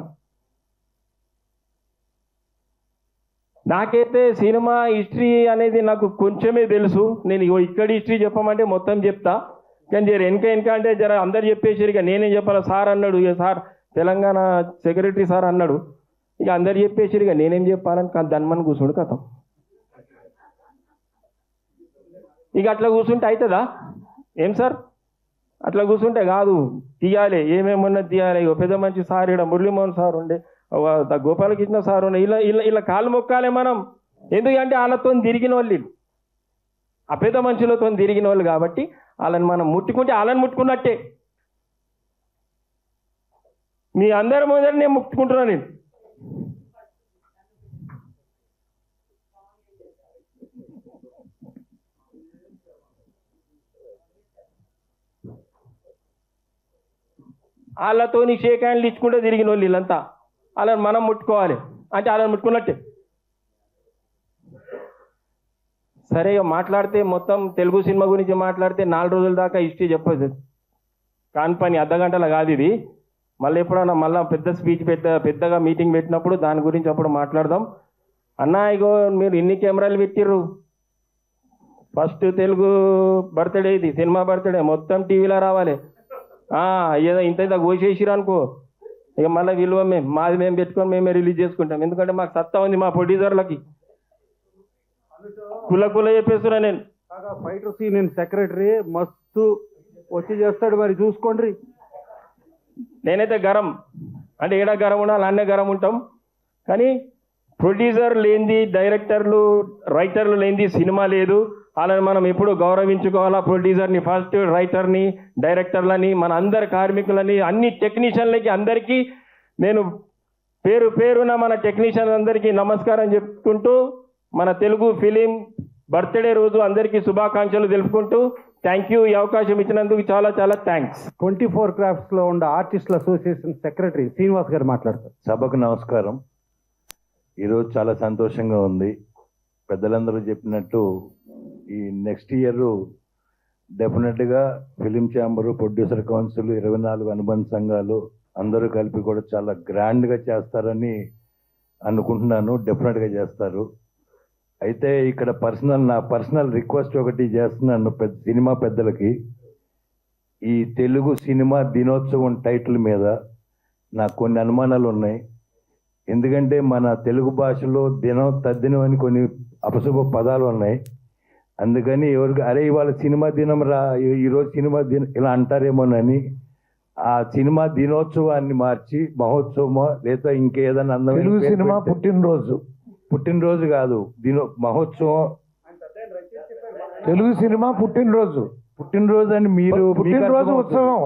నాకైతే సినిమా హిస్టరీ అనేది నాకు కొంచెమే తెలుసు. నేను ఇక్కడ హిస్టరీ చెప్పమంటే మొత్తం చెప్తా. కానీ జర వెనక అంటే జర అందరు చెప్పేసారు. ఇక నేనేం చెప్పాలా? సార్ అన్నాడు, ఇక సార్ తెలంగాణ సెక్రటరీ సార్ అన్నాడు, ఇక అందరు చెప్పేసారు. ఇక నేనేం చెప్పాలని ధన్మని కూర్చుండు కథం. ఇక అట్లా కూర్చుంటే అవుతుందా? ఏం సార్ అట్లా కూర్చుంటే కాదు, తీయాలి. ఏమేమన్నా తీయాలి. ఇక పెద్ద మంచి సార్, ఇక్కడ మురళీమోహన్ సార్ ఉండే, గోపాలకృష్ణ సార్ ఉండే, ఇలా కాళ్ళు మొక్కాలి మనం. ఎందుకంటే వాళ్ళతో తిరిగిన వాళ్ళు, ఆ పెద్ద మనుషులతో తిరిగిన వాళ్ళు కాబట్టి వాళ్ళని మనం ముట్టుకుంటే వాళ్ళని ముట్టుకున్నట్టే. మీ అందరి ముందర నేను ముట్టుకుంటున్నాను. నేను వాళ్ళతో షేక్ హ్యాండ్లు ఇచ్చుకుంటే తిరిగిన వాళ్ళు వీళ్ళంతా. వాళ్ళని మనం ముట్టుకోవాలి అంటే వాళ్ళని ముట్టుకున్నట్టే. సరే మాట్లాడితే మొత్తం తెలుగు సినిమా గురించి మాట్లాడితే 4 రోజుల దాకా హిస్టరీ చెప్పదు. కాని పని అర్ధగంటల కాదు ఇది. మళ్ళీ ఎప్పుడన్నా పెద్ద స్పీచ్ పెద్దగా మీటింగ్ పెట్టినప్పుడు దాని గురించి అప్పుడు మాట్లాడదాం. అన్నా ఇగో మీరు ఇన్ని కెమెరాలు పెట్టిర్రు, ఫస్ట్ తెలుగు బర్త్డే ఇది, సినిమా బర్త్డే మొత్తం టీవీలో రావాలి. ఏదో ఇంత కోసేసిరు అనుకో, ఇక మళ్ళీ విలువ మాది మేము పెట్టుకొని మేమే రిలీజ్ చేసుకుంటాం. ఎందుకంటే మాకు సత్తా ఉంది మా ప్రొడ్యూసర్లకి. కుల చెప్పేస్తున్నా నేను. ఫైటర్ సీన్ సెక్రటరీ మస్తు వచ్చి చేస్తాడు, మరి చూసుకోండి. నేనైతే గరం అంటే ఏడా గరం ఉండాలి, అన్నే గరం ఉంటాం. కానీ ప్రొడ్యూసర్ లేనిది, డైరెక్టర్లు రైటర్లు లేనిది సినిమా లేదు. వాళ్ళని మనం ఎప్పుడు గౌరవించుకోవాలా. ప్రొడ్యూసర్ని ఫస్ట్, రైటర్ని, డైరెక్టర్లని, మన అందరి కార్మికులని, అన్ని టెక్నీషియన్లకి అందరికీ నేను పేరున మన టెక్నీషియన్ అందరికీ నమస్కారం చెప్పుకుంటూ మన తెలుగు ఫిలిం బర్త్డే రోజు అందరికీ శుభాకాంక్షలు తెలుపుకుంటూ థ్యాంక్ యూ. ఈ అవకాశం ఇచ్చినందుకు చాలా చాలా థ్యాంక్స్. 24 క్రాఫ్ట్స్లో ఉన్న ఆర్టిస్టుల అసోసియేషన్ సెక్రటరీ శ్రీనివాస్ గారు మాట్లాడతారు. సభకు నమస్కారం. ఈరోజు చాలా సంతోషంగా ఉంది. పెద్దలందరూ చెప్పినట్టు ఈ నెక్స్ట్ ఇయర్ డెఫినెట్గా ఫిలిం ఛాంబరు, ప్రొడ్యూసర్ కౌన్సిల్, 24 అనుబంధ సంఘాలు అందరూ కలిపి కూడా చాలా గ్రాండ్గా చేస్తారని అనుకుంటున్నాను. డెఫినెట్గా చేస్తారు. అయితే ఇక్కడ నా పర్సనల్ రిక్వెస్ట్ ఒకటి చేస్తున్నాను సినిమా పెద్దలకి. ఈ తెలుగు సినిమా దినోత్సవం టైటిల్ మీద నాకు కొన్ని అనుమానాలు ఉన్నాయి. ఎందుకంటే మన తెలుగు భాషలో తద్దినం అని కొన్ని అపశుభ పదాలు ఉన్నాయి. అందుకని ఎవరికి అరే ఇవాళ సినిమా దినం రా, ఈరోజు సినిమా దినం ఇలా అంటారేమోనని ఆ సినిమా దినోత్సవాన్ని మార్చి మహోత్సవమో లేదా ఇంకేదన్నా అందమైన తెలుగు సినిమా పుట్టినరోజు కాదు, మహోత్సవం. తెలుగు సినిమా పుట్టినరోజు అని మీరు పుట్టినరోజు ఉత్సవం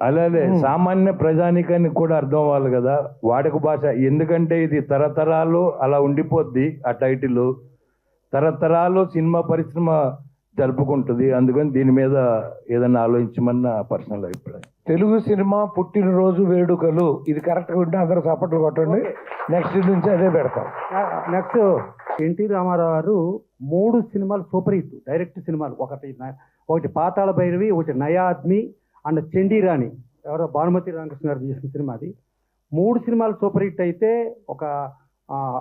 అలాగే సామాన్య ప్రజానికానికి కూడా అర్థం అవ్వాలి కదా వాడుక భాష. ఎందుకంటే ఇది తరతరాలు అలా ఉండిపోద్ది. ఆ టైటిల్ తరతరాలు సినిమా పరిశ్రమ జరుపుకుంటుంది. అందుకని దీని మీద ఏదైనా ఆలోచించమన్న పర్సనల్ అభిప్రాయం. తెలుగు సినిమా పుట్టినరోజు వేడుకలు ఇది కరెక్ట్గా ఉంటే అందరూ చప్పట్లు కొట్టండి. నెక్స్ట్ నుంచి అదే పెడతాం. నెక్స్ట్ ఎన్టీ రామారావు గారు 3 సినిమాలు సూపర్ హిట్ డైరెక్ట్ సినిమాలు. ఒకటి పాతాళ భైరవి, ఒకటి నయా ఆద్మీ అండ్ చండీరాణి, ఎవరో భానుమతి రామకృష్ణ గారు చేసిన సినిమా. అది 3 సినిమాలు సూపర్ హిట్ అయితే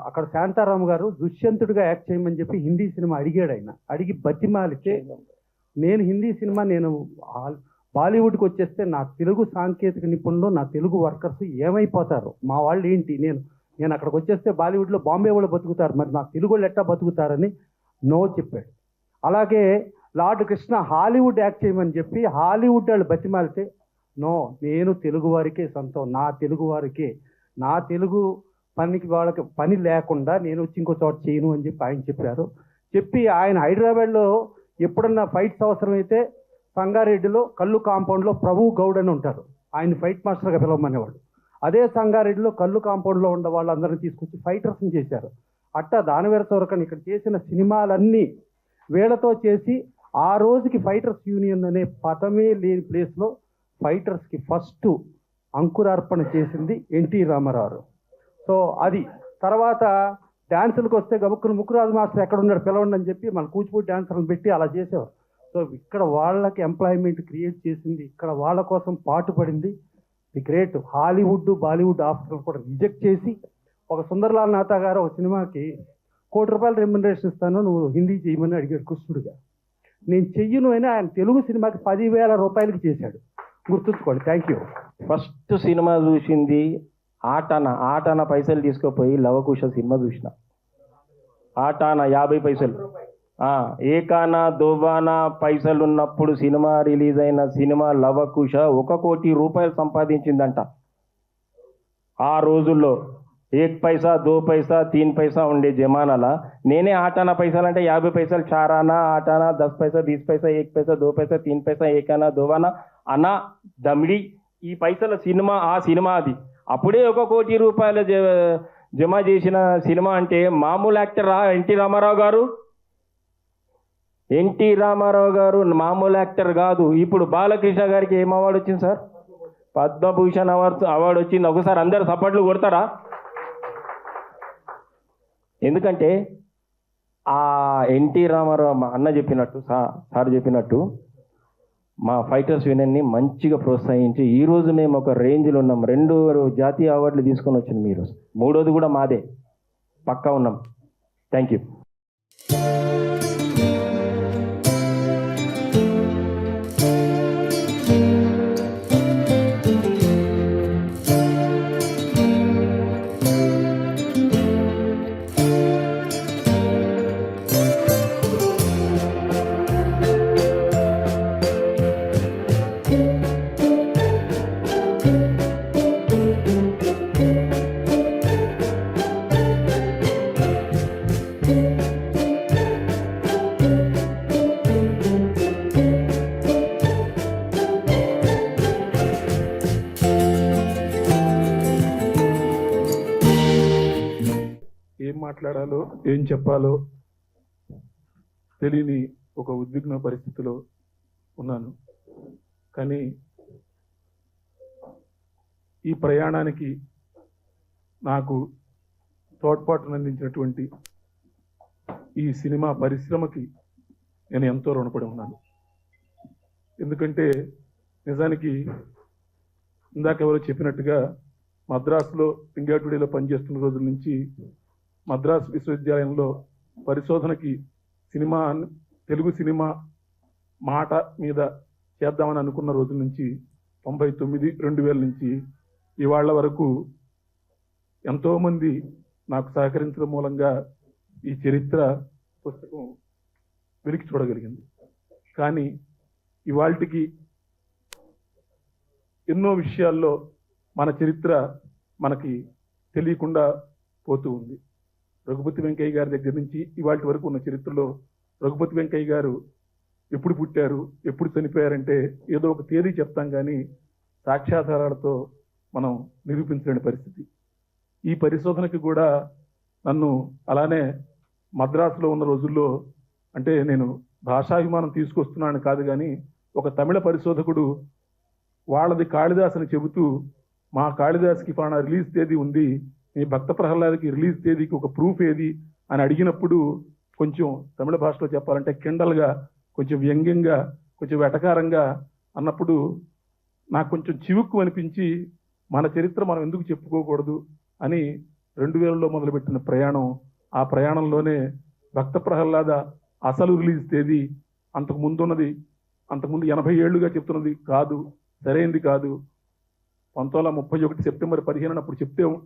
అక్కడ శాంతారాం గారు దుష్యంతుడిగా యాక్ట్ చేయమని చెప్పి హిందీ సినిమా అడిగాడు. ఆయన అడిగి బతిమాలితే నేను హిందీ సినిమా నేను బాలీవుడ్కి వచ్చేస్తే నా తెలుగు సాంకేతిక నిపుణులు, నా తెలుగు వర్కర్స్ ఏమైపోతారు, మా వాళ్ళు ఏంటి, నేను అక్కడికి వచ్చేస్తే బాలీవుడ్లో బాంబే వాళ్ళు బతుకుతారు, మరి నా తెలుగు వాళ్ళు ఎట్టా బతుకుతారని నో చెప్పాడు. అలాగే లార్డ్ కృష్ణ హాలీవుడ్ యాక్ట్ చేయమని చెప్పి హాలీవుడ్ వాళ్ళు బతిమాలితే నో, నేను తెలుగు వారికే సొంతం, నా తెలుగు వారికే, నా తెలుగు పనికి వాళ్ళకి పని లేకుండా నేను వచ్చి ఇంకో చోట చేయను అని చెప్పి ఆయన చెప్పారు. చెప్పి ఆయన హైదరాబాద్లో ఎప్పుడన్నా ఫైట్స్ అవసరమైతే సంగారెడ్డిలో కల్లు కాంపౌండ్లో ప్రభు గౌడ్ అని ఉంటారు, ఆయన ఫైట్ మాస్టర్గా పిలవమనేవాడు. అదే సంగారెడ్డిలో కల్లు కాంపౌండ్లో ఉన్న వాళ్ళందరినీ తీసుకొచ్చి ఫైటర్స్ని చేశారు. అట్టా దానివేర సోరకన్ ఇక్కడ చేసిన సినిమాలన్నీ వీళ్ళతో చేసి ఆ రోజుకి ఫైటర్స్ యూనియన్ అనే పదమే లేని ప్లేస్లో ఫైటర్స్కి ఫస్ట్ అంకురార్పణ చేసింది ఎన్టీ రామారావు. సో అది తర్వాత డ్యాన్సులకు వస్తే గబుక్కుని ముక్కురాజు మాస్టర్ ఎక్కడ ఉన్నాడు పిలవండి అని చెప్పి మన కూచిపూడి డ్యాన్సర్లను పెట్టి అలా చేసేవారు. సో ఇక్కడ వాళ్ళకి ఎంప్లాయ్మెంట్ క్రియేట్ చేసింది, ఇక్కడ వాళ్ళ కోసం పాటుపడింది ది గ్రేట్. హాలీవుడ్ బాలీవుడ్ ఆఫర్లు కూడా రిజెక్ట్ చేసి ఒక సుందర్లాల్ నాథా గారు ఒక సినిమాకి ₹1 కోటి రెమ్యునరేషన్ ఇస్తాను, నువ్వు హిందీ చేయమని అడిగాడు కృష్ణుడిగా. నేను చెయ్యను అని ఆయన తెలుగు సినిమాకి ₹10,000 చేశాడు. గుర్తుంచుకోండి. Thank you. ఫస్ట్ సినిమా చూసింది ఆటాన పైసలు తీసుకుపోయి లవకుశ సినిమా చూసిన. ఆటాన 50 పైసలు, ఏకానా దోబానా పైసలు ఉన్నప్పుడు సినిమా రిలీజ్ అయిన సినిమా లవకుశ ₹1 కోటి సంపాదించిందంట. ఆ రోజుల్లో 1 పైసా 2 పైసా 3 పైసా ఉండే జమానాలా నేనే ఆటానా పైసలు అంటే 50 పైసలు చారానా ఆటానా 10 పైసా 20 పైసా 1 పైసా 2 పైసా 3 పైసా ఏకానా దోవానా అనా దమిడి ఈ పైసల సినిమా ఆ సినిమా అది. అప్పుడే ₹1 కోటి జమ చేసిన సినిమా అంటే మామూలు యాక్టర్ ఎన్టీ రామారావు గారు. ఎన్టీ రామారావు గారు మామూలు యాక్టర్ కాదు. ఇప్పుడు బాలకృష్ణ గారికి ఏం అవార్డు వచ్చింది సార్? పద్మభూషణ్ అవార్డు వచ్చింది. ఒకసారి అందరు సపోర్ట్లు కొడతారా? ఎందుకంటే ఆ ఎన్టీ రామారావు మా అన్న చెప్పినట్టు సార్ చెప్పినట్టు మా ఫైటర్స్ యూనియన్ని మంచిగా ప్రోత్సహించి ఈరోజు మేము ఒక రేంజ్లో ఉన్నాం. 2 జాతీయ అవార్డులు తీసుకొని వచ్చింది మీరు, 3వది కూడా మాదే, పక్కా ఉన్నాం. Thank you. ఏం మాట్లాడాలో ఏం చెప్పాలో తెలియని ఒక ఉద్విగ్న పరిస్థితిలో ఉన్నాను. కానీ ఈ ప్రయాణానికి నాకు తోడ్పాటును అందించినటువంటి ఈ సినిమా పరిశ్రమకి నేను ఎంతో రుణపడి ఉన్నాను. ఎందుకంటే నిజానికి ఇందాక ఎవరో చెప్పినట్టుగా మద్రాసులో ఇండియా టుడేలో పనిచేస్తున్న రోజుల నుంచి మద్రాసు విశ్వవిద్యాలయంలో పరిశోధనకి తెలుగు సినిమా మాట మీద చేద్దామని అనుకున్న రోజుల నుంచి 99-2000 నుంచి ఇవాళ వరకు ఎంతోమంది నాకు సహకరించడం మూలంగా ఈ చరిత్ర పుస్తకం వెలికి చూడగలిగింది. కానీ ఇవాళకి ఎన్నో విషయాల్లో మన చరిత్ర మనకి తెలియకుండా పోతూ ఉంది. రఘుపతి వెంకయ్య గారి దగ్గర నుంచి ఇవాళ వరకు ఉన్న చరిత్రలో రఘుపతి వెంకయ్య గారు ఎప్పుడు పుట్టారు, ఎప్పుడు చనిపోయారంటే ఏదో ఒక తేదీ చెప్తాం, కానీ సాక్ష్యాధారాలతో మనం నిరూపించలేని పరిస్థితి. ఈ పరిశోధనకి కూడా నన్ను అలానే మద్రాసులో ఉన్న రోజుల్లో, అంటే నేను భాషాభిమానం తీసుకొస్తున్నాను కాదు, కానీ ఒక తమిళ పరిశోధకుడు వాళ్ళది కాళిదాస్ అని చెబుతూ మా కాళిదాస్కి ఫలానా రిలీజ్ తేదీ ఉంది, మీ భక్త ప్రహ్లాదకి రిలీజ్ తేదీకి ఒక ప్రూఫ్ ఏది అని అడిగినప్పుడు కొంచెం తమిళ భాషలో చెప్పాలంటే కిండల్గా, కొంచెం వ్యంగ్యంగా, కొంచెం వెటకారంగా అన్నప్పుడు నాకు కొంచెం చివుక్కు అనిపించి మన చరిత్ర మనం ఎందుకు చెప్పుకోకూడదు అని 2000లో మొదలుపెట్టిన ప్రయాణం. ఆ ప్రయాణంలోనే భక్త ప్రహ్లాద అసలు రిలీజ్ తేదీ అంతకుముందు 80 ఏళ్లుగా చెప్తున్నది కాదు, సరైంది కాదు. 1931 సెప్టెంబర్ 15 అప్పుడు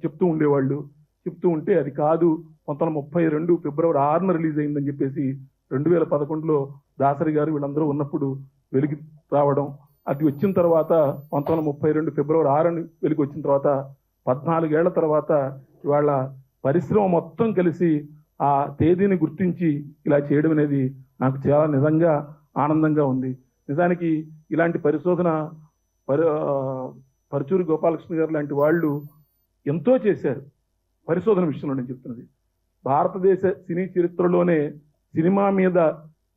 చెప్తూ ఉండేవాళ్ళు. చెప్తూ ఉంటే అది కాదు, 1932 ఫిబ్రవరి 6న రిలీజ్ అయిందని చెప్పేసి 2011లో దాసరి గారు వీళ్ళందరూ ఉన్నప్పుడు వెలికి రావడం, అది వచ్చిన తర్వాత 1932 ఫిబ్రవరి 6 వెలికి వచ్చిన తర్వాత 14 ఏళ్ల తర్వాత ఇవాళ పరిశ్రమ మొత్తం కలిసి ఆ తేదీని గుర్తించి ఇలా చేయడం అనేది నాకు చాలా నిజంగా ఆనందంగా ఉంది. నిజానికి ఇలాంటి పరిశోధన పరుచూరి గోపాలకృష్ణ గారు లాంటి వాళ్ళు ఎంతో చేశారు పరిశోధన విషయంలో. నేను చెప్తున్నది భారతదేశ సినీ చరిత్రలోనే సినిమా మీద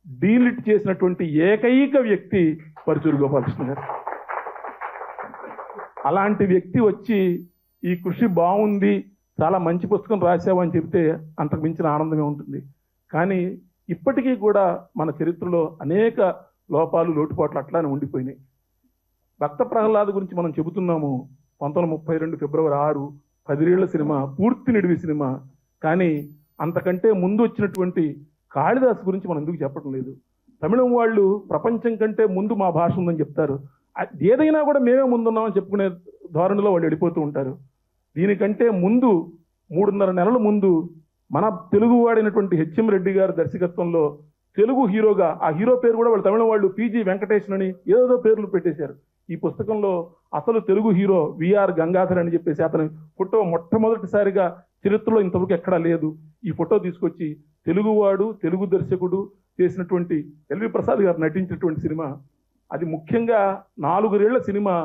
డీలిట్ చేసినటువంటి ఏకైక వ్యక్తి పరుచూరి గోపాలకృష్ణ గారు. అలాంటి వ్యక్తి వచ్చి ఈ కృషి బాగుంది, చాలా మంచి పుస్తకం రాశావు అని చెప్తే అంతకు మించిన ఆనందమే ఉంటుంది. కానీ ఇప్పటికీ కూడా మన చరిత్రలో అనేక లోపాలు లోటుపాట్లు అట్లానే ఉండిపోయినాయి. భక్త ప్రహ్లాద గురించి మనం చెబుతున్నాము. 1932 ఫిబ్రవరి 6 10 ఏళ్ల సినిమా, పూర్తి నిడివి సినిమా. కానీ అంతకంటే ముందు వచ్చినటువంటి కాళిదాసు గురించి మనం ఎందుకు చెప్పడం లేదు? తమిళం వాళ్ళు ప్రపంచం కంటే ముందు మా భాష ఉందని చెప్తారు. ఏదైనా కూడా మేమే ముందున్నామని చెప్పుకునే ధోరణిలో వాళ్ళు వెళ్ళిపోతూ ఉంటారు. దీనికంటే ముందు 3.5 నెలల ముందు మన తెలుగువాడైనటువంటి హెచ్ఎం రెడ్డి గారి దర్శకత్వంలో తెలుగు హీరోగా, ఆ హీరో పేరు కూడా వాళ్ళు తమిళం వాళ్ళు పీజీ వెంకటేశన్ అని ఏదో పేర్లు పెట్టేశారు. ఈ పుస్తకంలో అసలు తెలుగు హీరో విఆర్ గంగాధర్ అని చెప్పేసి అతని ఫోటో మొట్టమొదటిసారిగా చరిత్రలో ఇంతవరకు ఎక్కడా లేదు. ఈ ఫోటో తీసుకొచ్చి తెలుగువాడు, తెలుగు దర్శకుడు చేసినటువంటి ఎల్వి ప్రసాద్ గారు నటించినటువంటి సినిమా. అది ముఖ్యంగా 4 ఏళ్ల సినిమా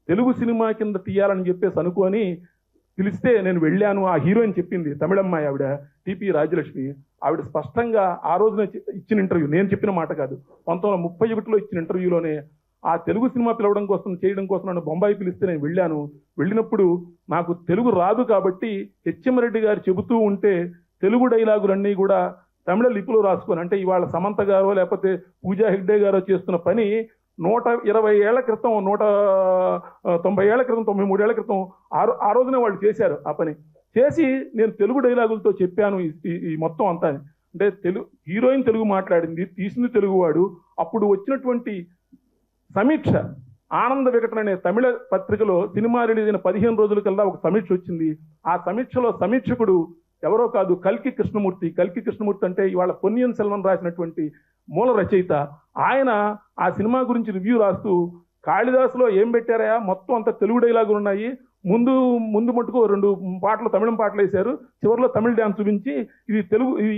తెలుగు సినిమా కింద తీయాలని చెప్పేసి అనుకొని పిలిస్తే నేను వెళ్ళాను. ఆ హీరోయిన్ చెప్పింది, తమిళమ్మాయి ఆవిడ, టిపి రాజలక్ష్మి. ఆవిడ స్పష్టంగా ఆ రోజున ఇచ్చిన ఇంటర్వ్యూ, నేను చెప్పిన మాట కాదు, 1931లో ఇచ్చిన ఇంటర్వ్యూలోనే ఆ తెలుగు సినిమా పిలవడం కోసం, చేయడం కోసం నన్ను బొంబాయి పిలిస్తే నేను వెళ్ళాను. వెళ్ళినప్పుడు నాకు తెలుగు రాదు కాబట్టి హెచ్ఎం రెడ్డి గారు చెబుతూ ఉంటే తెలుగు డైలాగులన్నీ కూడా తమిళ లిపిలో రాసుకొని, అంటే ఇవాళ సమంత గారో లేకపోతే పూజా హెగ్డే గారో చేస్తున్న పని 120 ఏళ్ల క్రితం, 190 ఏళ్ల క్రితం, 93 ఏళ్ల క్రితం ఆ రోజునే వాళ్ళు చేశారు. ఆ పని చేసి నేను తెలుగు డైలాగులతో చెప్పాను ఈ మొత్తం అంతా. అంటే హీరోయిన్ తెలుగు మాట్లాడింది, తీసింది తెలుగువాడు. అప్పుడు వచ్చినటువంటి సమీక్ష, ఆనంద వికటన అనే తమిళ పత్రికలో సినిమా రిలీజ్ అయిన 15 రోజుల కల్లా ఒక సమీక్ష వచ్చింది. ఆ సమీక్షలో సమీక్షకుడు ఎవరో కాదు, కల్కి కృష్ణమూర్తి. కల్కి కృష్ణమూర్తి అంటే ఇవాళ పొన్నియిన్ సెల్వన్ రాసినటువంటి మూల రచయిత. ఆయన ఆ సినిమా గురించి రివ్యూ రాస్తూ, కాళిదాసులో ఏం పెట్టారా, మొత్తం అంతా తెలుగు డైలాగులు ఉన్నాయి, ముందు మట్టుకు 2 పాటలు తమిళం పాటలు వేశారు, చివరిలో తమిళ డ్యాన్స్ చూపించి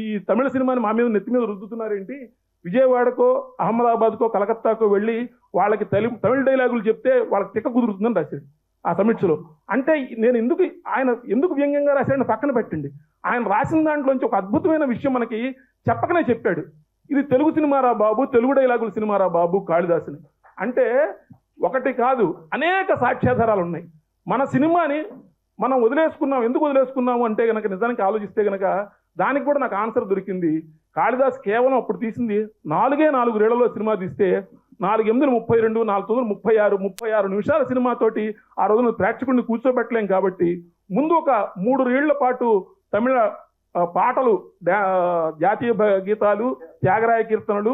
ఈ తమిళ సినిమాని మా మీద నెత్తి మీద రుద్దుతున్నారేంటి, విజయవాడకో అహ్మదాబాద్కో కలకత్తాకో వెళ్ళి వాళ్ళకి తమిళ డైలాగులు చెప్తే వాళ్ళకి తిక్క కుదురుతుందని రాశాడు ఆ సమీక్షలో. అంటే నేను ఆయన ఎందుకు వ్యంగ్యంగా రాశాడని పక్కన పెట్టండి, ఆయన రాసిన దాంట్లోంచి ఒక అద్భుతమైన విషయం మనకి చెప్పకనే చెప్పాడు. ఇది తెలుగు సినిమారా బాబు, తెలుగు డైలాగుల సినిమారా బాబు కాళిదాసుని. అంటే ఒకటి కాదు, అనేక సాక్ష్యాధారాలు ఉన్నాయి. మన సినిమాని మనం వదిలేసుకున్నాం. ఎందుకు వదిలేసుకున్నాము అంటే గనక, నిజానికి ఆలోచిస్తే గనక దానికి కూడా నాకు ఆన్సర్ దొరికింది. కాళిదాస్ కేవలం అప్పుడు తీసింది 4 ఏళ్లలో సినిమా తీస్తే 4 8 32, 4 9 36 నిమిషాల సినిమాతోటి ఆ రోజున ప్రేక్షకుడిని కూర్చోబెట్టలేం. కాబట్టి ముందు ఒక 3 ఏళ్ల పాటు తమిళ పాటలు, జాతీయ గీతాలు, త్యాగరాయ కీర్తనలు,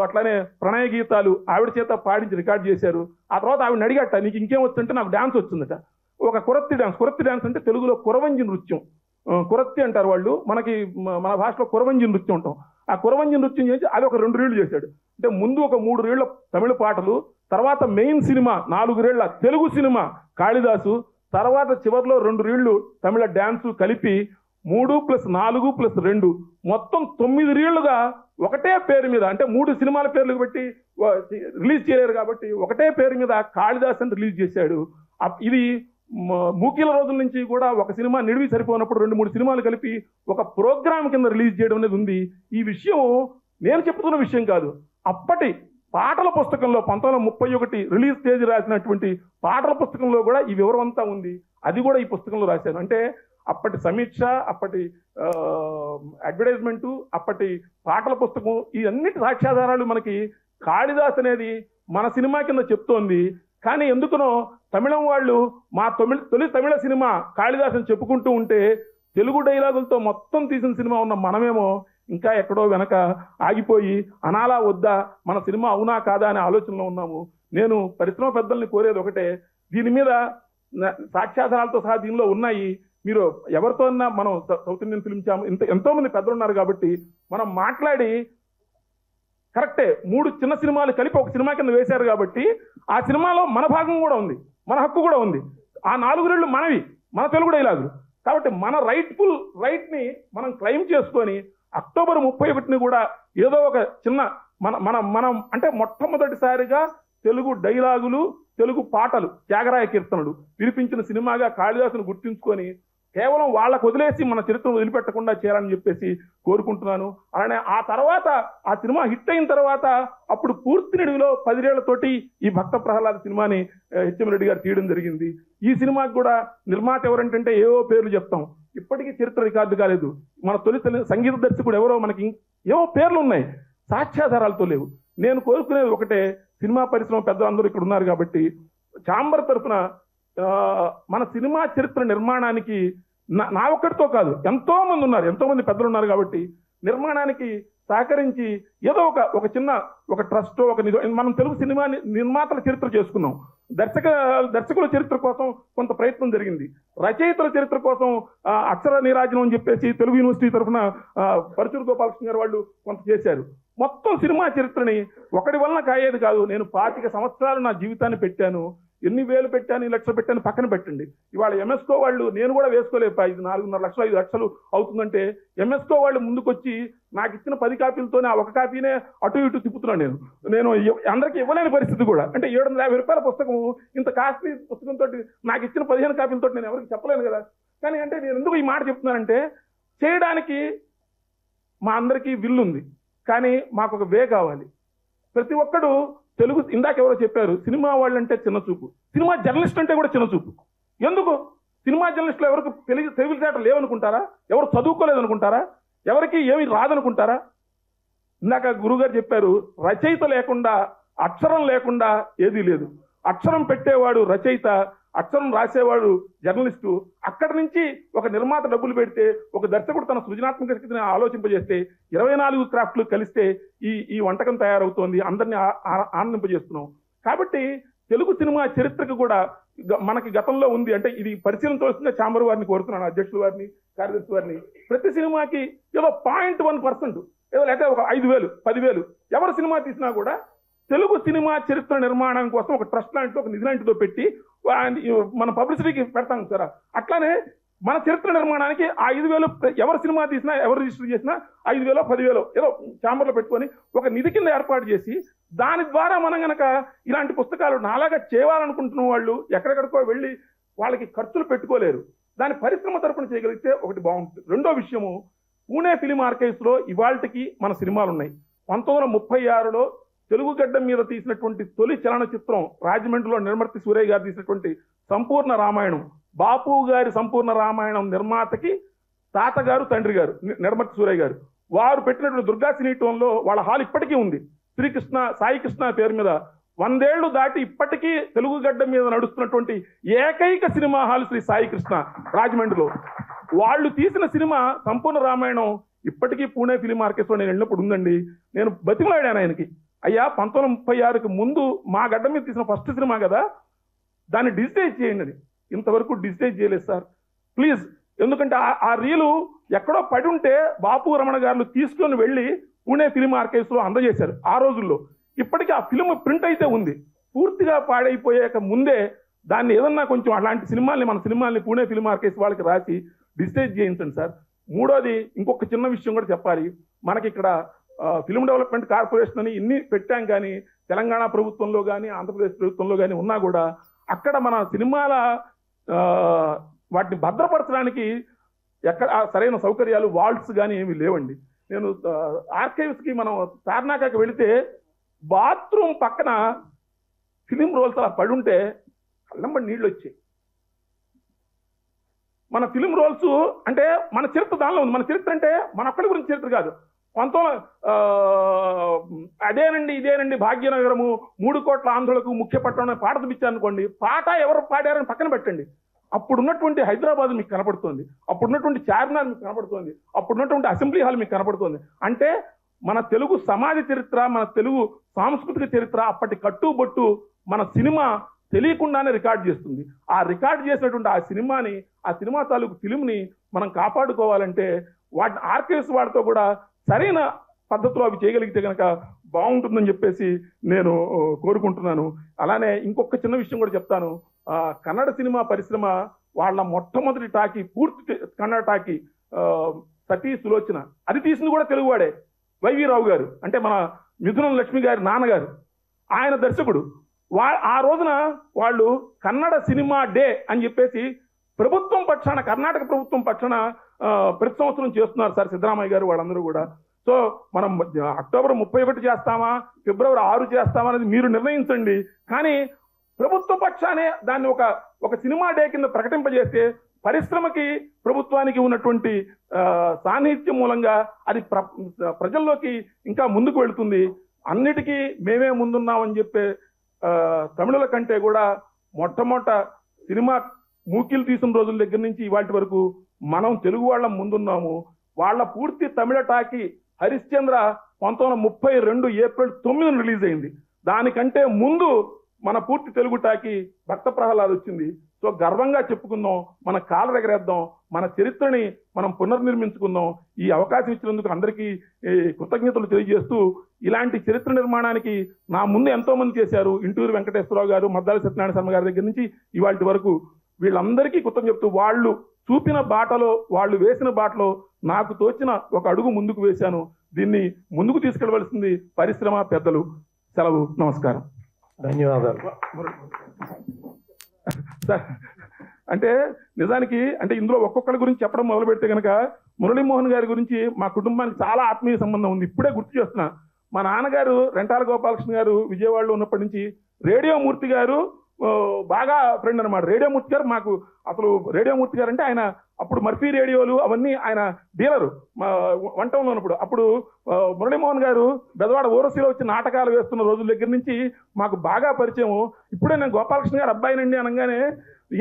అట్లానే ప్రణయ గీతాలు ఆవిడ చేత పాడించి రికార్డ్ చేశారు. ఆ తర్వాత ఆవిడని అడిగట, నీకు ఇంకేం వచ్చంటే నాకు డ్యాన్స్ వచ్చిందట. ఒక కురత్తి డ్యాన్స్ అంటే తెలుగులో కురవంజి నృత్యం, కురత్తి అంటారు వాళ్ళు, మన భాషలో కురవంజి నృత్యం ఉంటాం. ఆ కురవంజి నృత్యం చేసి అది ఒక 2 ఏళ్ళు చేశాడు. అంటే ముందు ఒక 3 ఏళ్ల తమిళ పాటలు, తర్వాత మెయిన్ సినిమా 4 ఏళ్ల తెలుగు సినిమా కాళిదాసు, తర్వాత చివరిలో 2 ఏళ్ళు తమిళ డ్యాన్సు కలిపి 3 + 4 + 2 మొత్తం 9 ఏళ్లుగా ఒకటే పేరు మీద, అంటే 3 సినిమాల పేర్లు పెట్టి రిలీజ్ చేయలేరు కాబట్టి ఒకటే పేరు మీద కాళిదాస్ అని రిలీజ్ చేశాడు. ఇది మూకీల రోజుల నుంచి కూడా ఒక సినిమా నిడివి సరిపోయినప్పుడు 2-3 సినిమాలు కలిపి ఒక ప్రోగ్రామ్ కింద రిలీజ్ చేయడం అనేది ఉంది. ఈ విషయం నేను చెప్తున్న విషయం కాదు, అప్పటి పాటల పుస్తకంలో 1931 రిలీజ్ తేదీ రాసినటువంటి పాటల పుస్తకంలో కూడా ఈ వివరం అంతా ఉంది. అది కూడా ఈ పుస్తకంలో రాశాను. అంటే అప్పటి సమీక్ష, అప్పటి అడ్వర్టైజ్మెంటు, అప్పటి పాటల పుస్తకం, ఈ అన్నిటి సాక్ష్యాధారాలు మనకి కాళిదాస్ అనేది మన సినిమా కింద చెప్తోంది. కానీ ఎందుకునో తమిళం వాళ్ళు మా తొలి తమిళ సినిమా కాళిదాస్ అని చెప్పుకుంటూ ఉంటే తెలుగు డైలాగులతో మొత్తం తీసిన సినిమా ఉన్న మనమేమో ఇంకా ఎక్కడో వెనక ఆగిపోయి అనాలా వద్దా, మన సినిమా అవునా కాదా అనే ఆలోచనలో ఉన్నాము. నేను పరిశ్రమ పెద్దల్ని కోరేది ఒకటే, దీని మీద సాక్ష్యాధారాలతో సహా దీనిలో ఉన్నాయి. మీరు ఎవరితో అన్నా, మనం సౌత్ ఇండియన్ ఫిల్మ్ ఛాంబర్ ఎంతో మంది పెద్దలు ఉన్నారు కాబట్టి మనం మాట్లాడి కరెక్టే, 3 చిన్న సినిమాలు కలిపి ఒక సినిమా కింద వేశారు కాబట్టి ఆ సినిమాలో మన భాగం కూడా ఉంది, మన హక్కు కూడా ఉంది. ఆ 4 రెళ్ళు మనవి, మన తెలుగు డైలాగులు. కాబట్టి మన రైట్ఫుల్ రైట్ని మనం క్లెయిమ్ చేసుకొని అక్టోబర్ 31ని కూడా ఏదో ఒక చిన్న మనం అంటే మొట్టమొదటిసారిగా తెలుగు డైలాగులు, తెలుగు పాటలు, త్యాగరాయ కీర్తనలు వినిపించిన సినిమాగా కాళిదాసును గుర్తించుకొని కేవలం వాళ్ళకు వదిలేసి మన చరిత్రను వదిలిపెట్టకుండా చేయాలని చెప్పేసి కోరుకుంటున్నాను. అలానే ఆ తర్వాత ఆ సినిమా హిట్ అయిన తర్వాత అప్పుడు పూర్తి నిడివిలో 10 ఏళ్లతోటి ఈ భక్త ప్రహ్లాద సినిమాని హెచ్ఎం రెడ్డి గారు తీయడం జరిగింది. ఈ సినిమాకి కూడా నిర్మాత ఎవరంటే ఏవో పేర్లు చెప్తాం, ఇప్పటికీ చరిత్ర రికార్డు కాలేదు. మన తొలి సంగీత దర్శకుడు ఎవరో మనకి ఏవో పేర్లు ఉన్నాయి, సాక్ష్యాధారాలతో లేవు. నేను కోరుకునేది ఒకటే, సినిమా పరిశ్రమ పెద్దలందరూ ఇక్కడ ఉన్నారు కాబట్టి ఛాంబర్ తరఫున మన సినిమా చరిత్ర నిర్మాణానికి నా ఒక్కడితో కాదు, ఎంతో మంది ఉన్నారు, ఎంతో మంది పెద్దలు ఉన్నారు కాబట్టి నిర్మాణానికి సహకరించి ఏదో ఒక చిన్న ఒక ట్రస్ట్, ఒక మనం తెలుగు సినిమా నిర్మాతల చరిత్ర చేసుకున్నాం. దర్శకుల చరిత్ర కోసం కొంత ప్రయత్నం జరిగింది. రచయితల చరిత్ర కోసం అక్షర నీరాజనం అని చెప్పేసి తెలుగు యూనివర్సిటీ తరఫున పరుచూరు గోపాలకృష్ణ గారు వాళ్ళు కొంత చేశారు. మొత్తం సినిమా చరిత్రని ఒకటి వలన కాయేది కాదు. నేను 25 సంవత్సరాలు నా జీవితాన్ని పెట్టాను, ఎన్ని వేలు పెట్టాను, 1 లక్షలు పెట్టాను పక్కన పెట్టండి. ఇవాళ ఎంఎస్కో వాళ్ళు, నేను కూడా వేసుకోలేపా, 4.5 లక్షలు 5 లక్షలు అవుతుందంటే ఎంఎస్కో వాళ్ళు ముందుకొచ్చి నాకు ఇచ్చిన 10 కాపీలతోనే ఆ ఒక కాపీనే అటు ఇటు తిప్పుతున్నాను. నేను అందరికీ ఇవ్వలేని పరిస్థితి కూడా, అంటే 750 రూపాయల పుస్తకం, ఇంత కాస్ట్లీ పుస్తకంతో నాకు ఇచ్చిన 15 కాపీలతో నేను ఎవరికి చెప్పలేను కదా. కానీ అంటే నేను ఎందుకు ఈ మాట చెప్తున్నానంటే, చేయడానికి మా అందరికీ విల్లు ఉంది, కానీ మాకు ఒక వే కావాలి. ప్రతి ఒక్కడు తెలుగు, ఇందాక ఎవరో చెప్పారు సినిమా వాళ్ళంటే చిన్న చూపు, సినిమా జర్నలిస్ట్ అంటే కూడా చిన్న చూపు. ఎందుకు? సినిమా జర్నలిస్టులు ఎవరికి తెలివితేటలు లేవనుకుంటారా? ఎవరు చదువుకోలేదనుకుంటారా? ఎవరికి ఏమి రాదనుకుంటారా? ఇందాక గురుగారు చెప్పారు, రచయిత లేకుండా, అక్షరం లేకుండా ఏదీ లేదు. అక్షరం పెట్టేవాడు రచయిత, అక్షరం రాసేవాడు జర్నలిస్టు. అక్కడి నుంచి ఒక నిర్మాత డబ్బులు పెడితే, ఒక దర్శకుడు తన సృజనాత్మక శక్తిని ఆలోచింపజేస్తే 24 క్రాఫ్ట్లు కలిస్తే ఈ వంటకం తయారవుతోంది, అందరినీ ఆనందింపజేస్తున్నాం. కాబట్టి తెలుగు సినిమా చరిత్రకు కూడా మనకి గతంలో ఉంది. అంటే ఇది పరిశీలన తోలుస్తుంటే ఛాంబర్ వారిని కోరుతున్నాను, అధ్యక్షుల వారిని, కార్యదర్శి వారిని. ప్రతి సినిమాకి ఏదో 0.1% ఏదో లేకపోతే ఒక 5,000 10,000 ఎవరు సినిమా తీసినా కూడా తెలుగు సినిమా చరిత్ర నిర్మాణం కోసం ఒక ట్రస్ట్ లాంటితో, ఒక నిధి లాంటితో పెట్టి మన పబ్లిసిటీకి పెడతాం సార్. అట్లానే మన చరిత్ర నిర్మాణానికి ఆ 5,000 ఎవరు సినిమా తీసినా, ఎవరు రిజిస్టర్ చేసినా 5,000 10,000 ఏదో ఛాంబర్లో పెట్టుకొని ఒక నిధి కింద ఏర్పాటు చేసి, దాని ద్వారా మనం గనక ఇలాంటి పుస్తకాలు నాలాగా చేయాలనుకుంటున్న వాళ్ళు ఎక్కడెక్కడికో వెళ్ళి వాళ్ళకి ఖర్చులు పెట్టుకోలేరు. దాని పరిశ్రమ తరపున చేయగలిగితే ఒకటి బాగుంటుంది. రెండో విషయము, పూణే ఫిలిం ఆర్కైవ్స్లో ఇవాళకి మన సినిమాలు ఉన్నాయి. 1936లో తెలుగు గడ్డ మీద తీసినటువంటి తొలి చలనచిత్రం రాజమండ్రిలో నిర్మర్తి సూరయ్య గారు తీసినటువంటి సంపూర్ణ రామాయణం, బాపు గారి సంపూర్ణ రామాయణం నిర్మాతకి తాతగారు, తండ్రి గారు నిర్మర్తి సూరయ్య గారు, వారు పెట్టినటువంటి దుర్గా సినీటంలో వాళ్ళ హాల్ ఇప్పటికీ ఉంది. శ్రీకృష్ణ, సాయి కృష్ణ పేరు మీద 100 ఏళ్లు దాటి ఇప్పటికీ తెలుగు గడ్డ మీద నడుస్తున్నటువంటి ఏకైక సినిమా హాల్ శ్రీ సాయి కృష్ణ రాజమండ్రిలో. వాళ్ళు తీసిన సినిమా సంపూర్ణ రామాయణం ఇప్పటికీ పూణే ఫిలిం ఆర్కెస్ట్రా నేను వెళ్ళినప్పుడు ఉందండి. నేను బతిమలాడాను ఆయనకి, అయ్యా 1936కి ముందు మా గడ్డ మీద తీసిన ఫస్ట్ సినిమా కదా, దాన్ని డిజిటైజ్ చేయండి. అది ఇంతవరకు డిజిటైజ్ చేయలేదు సార్, ప్లీజ్. ఎందుకంటే ఆ రీలు ఎక్కడో పడి ఉంటే బాపు రమణ గారు తీసుకొని వెళ్ళి పూణే ఫిలిం ఆర్కైవ్స్లో అందజేశారు ఆ రోజుల్లో. ఇప్పటికీ ఆ ఫిలిం ప్రింట్ అయితే ఉంది. పూర్తిగా పాడైపోయాక ముందే దాన్ని ఏదన్నా కొంచెం అలాంటి సినిమాల్ని, మన సినిమాల్ని పూణే ఫిలిం ఆర్కైవ్స్ వాళ్ళకి రాసి డిజిటైజ్ చేయించండి సార్. మూడోది, ఇంకొక చిన్న విషయం కూడా చెప్పాలి. మనకి ఇక్కడ ఫిల్మ్ డెవలప్మెంట్ కార్పొరేషన్ అని ఇన్ని పెట్టాం, కానీ తెలంగాణ ప్రభుత్వంలో కానీ ఆంధ్రప్రదేశ్ ప్రభుత్వంలో కానీ ఉన్నా కూడా అక్కడ మన సినిమాల వాటిని భద్రపరచడానికి ఎక్కడ సరైన సౌకర్యాలు, వాల్ట్స్ కానీ ఏమీ లేవండి. నేను ఆర్కైవ్స్కి మనం తార్నాకాకి వెళితే బాత్రూమ్ పక్కన ఫిలిం రోల్స్ అలా పడి ఉంటే కళ్ళంబడి నీళ్ళు వచ్చాయి. మన ఫిలిం రోల్స్ అంటే మన చరిత్ర దానిలో ఉంది. మన చరిత్ర అంటే మన ఒక్కడి గురించి చరిత్ర కాదు. అదేనండి ఇదేనండి భాగ్యనగరము 3 కోట్ల ఆంధ్రులకు ముఖ్య పట్టణం పాట చూపించారనుకోండి, పాట ఎవరు పాడారని పక్కన పెట్టండి, అప్పుడున్నటువంటి హైదరాబాద్ మీకు కనపడుతుంది, అప్పుడున్నటువంటి చార్మినార్ మీకు కనపడుతుంది, అప్పుడున్నటువంటి అసెంబ్లీ హాల్ మీకు కనపడుతుంది. అంటే మన తెలుగు సమాజ చరిత్ర, మన తెలుగు సాంస్కృతిక చరిత్ర, అప్పటి కట్టుబొట్టు మన సినిమా తెలియకుండానే రికార్డ్ చేస్తుంది. ఆ రికార్డ్ చేసినటువంటి ఆ సినిమాని, ఆ సినిమా తాలూకు ఫిలింని మనం కాపాడుకోవాలంటే వాటిని ఆర్కైవ్స్ వాడితో కూడా సరైన పద్ధతిలో అవి చేయగలిగితే కనుక బాగుంటుందని చెప్పేసి నేను కోరుకుంటున్నాను. అలానే ఇంకొక చిన్న విషయం కూడా చెప్తాను. కన్నడ సినిమా పరిశ్రమ వాళ్ళ మొట్టమొదటి టాకీ, పూర్తి కన్నడ టాకీ సతీ సులోచన, అది తీసింది కూడా తెలుగువాడే, వైవి రావు గారు, అంటే మన మిథునం లక్ష్మి గారి నాన్నగారు, ఆయన దర్శకుడు. ఆ రోజున వాళ్ళు కన్నడ సినిమా డే అని చెప్పేసి ప్రభుత్వం పక్షాన, కర్ణాటక ప్రభుత్వం పక్షాన ప్రతి సంవత్సరం చేస్తున్నారు సార్ సిద్ధరామయ్య గారు వాళ్ళందరూ కూడా. సో మనం అక్టోబర్ 31 చేస్తామా, ఫిబ్రవరి 6 చేస్తామా అనేది మీరు నిర్ణయించండి. కానీ ప్రభుత్వ పక్షానే దాన్ని ఒక సినిమా డే కింద ప్రకటింపజేస్తే పరిశ్రమకి ప్రభుత్వానికి ఉన్నటువంటి సాన్నిహిత్యం మూలంగా అది ప్రజల్లోకి ఇంకా ముందుకు వెళుతుంది. అన్నిటికీ మేమే ముందున్నామని చెప్పే తమిళుల కంటే కూడా మొట్టమొదట సినిమా మూకీలు తీసిన రోజుల దగ్గర నుంచి ఇవాటి వరకు మనం తెలుగు వాళ్ళం ముందున్నాము. వాళ్ళ పూర్తి తమిళ టాకీ హరిశ్చంద్ర 1932 ఏప్రిల్ 9 రిలీజ్ అయింది. దానికంటే ముందు మన పూర్తి తెలుగు టాకీ భక్త ప్రహ్లాద్ వచ్చింది. సో గర్వంగా చెప్పుకుందాం, మన కాళ్ళ ఎగరేద్దాం, మన చరిత్రని మనం పునర్నిర్మించుకుందాం. ఈ అవకాశం ఇచ్చినందుకు అందరికీ కృతజ్ఞతలు తెలియజేస్తూ, ఇలాంటి చరిత్ర నిర్మాణానికి నా ముందు ఎంతో మంది చేశారు. ఇంటూరు వెంకటేశ్వరరావు గారు, మద్దాలి సత్యనారాయణ శర్మ గారి దగ్గర నుంచి ఇవాళ వరకు వీళ్ళందరికీ కృతజ్ఞత చెప్తూ, వాళ్ళు చూపిన బాటలో, వాళ్ళు వేసిన బాటలో నాకు తోచిన ఒక అడుగు ముందుకు వేశాను. దీన్ని ముందుకు తీసుకెళ్లవలసింది పరిశ్రమ పెద్దలు. సెలవు, నమస్కారం, ధన్యవాదాలు. అంటే నిజానికి అంటే ఇందులో ఒక్కొక్కరి గురించి చెప్పడం మొదలు పెడితే కనుక మురళీమోహన్ గారి గురించి మా కుటుంబానికి చాలా ఆత్మీయ సంబంధం ఉంది. ఇప్పుడే గుర్తు చేస్తున్నా, మా నాన్నగారు రెంటాల గోపాలకృష్ణ గారు విజయవాడలో ఉన్నప్పటి నుంచి రేడియో మూర్తి గారు బాగా ఫ్రెండ్ అనమాట. రేడియో మూర్తి గారు మాకు అసలు రేడియో మూర్తి గారు అంటే ఆయన అప్పుడు మర్ఫీ రేడియోలు అవన్నీ ఆయన డీలరు వన్ టౌన్లో ఉన్నప్పుడు. అప్పుడు మురళీమోహన్ గారు బెదవాడ ఓరసీలో వచ్చి నాటకాలు వేస్తున్న రోజుల దగ్గర నుంచి మాకు బాగా పరిచయం. ఇప్పుడే నేను గోపాలకృష్ణ గారు అబ్బాయినండి అనగానే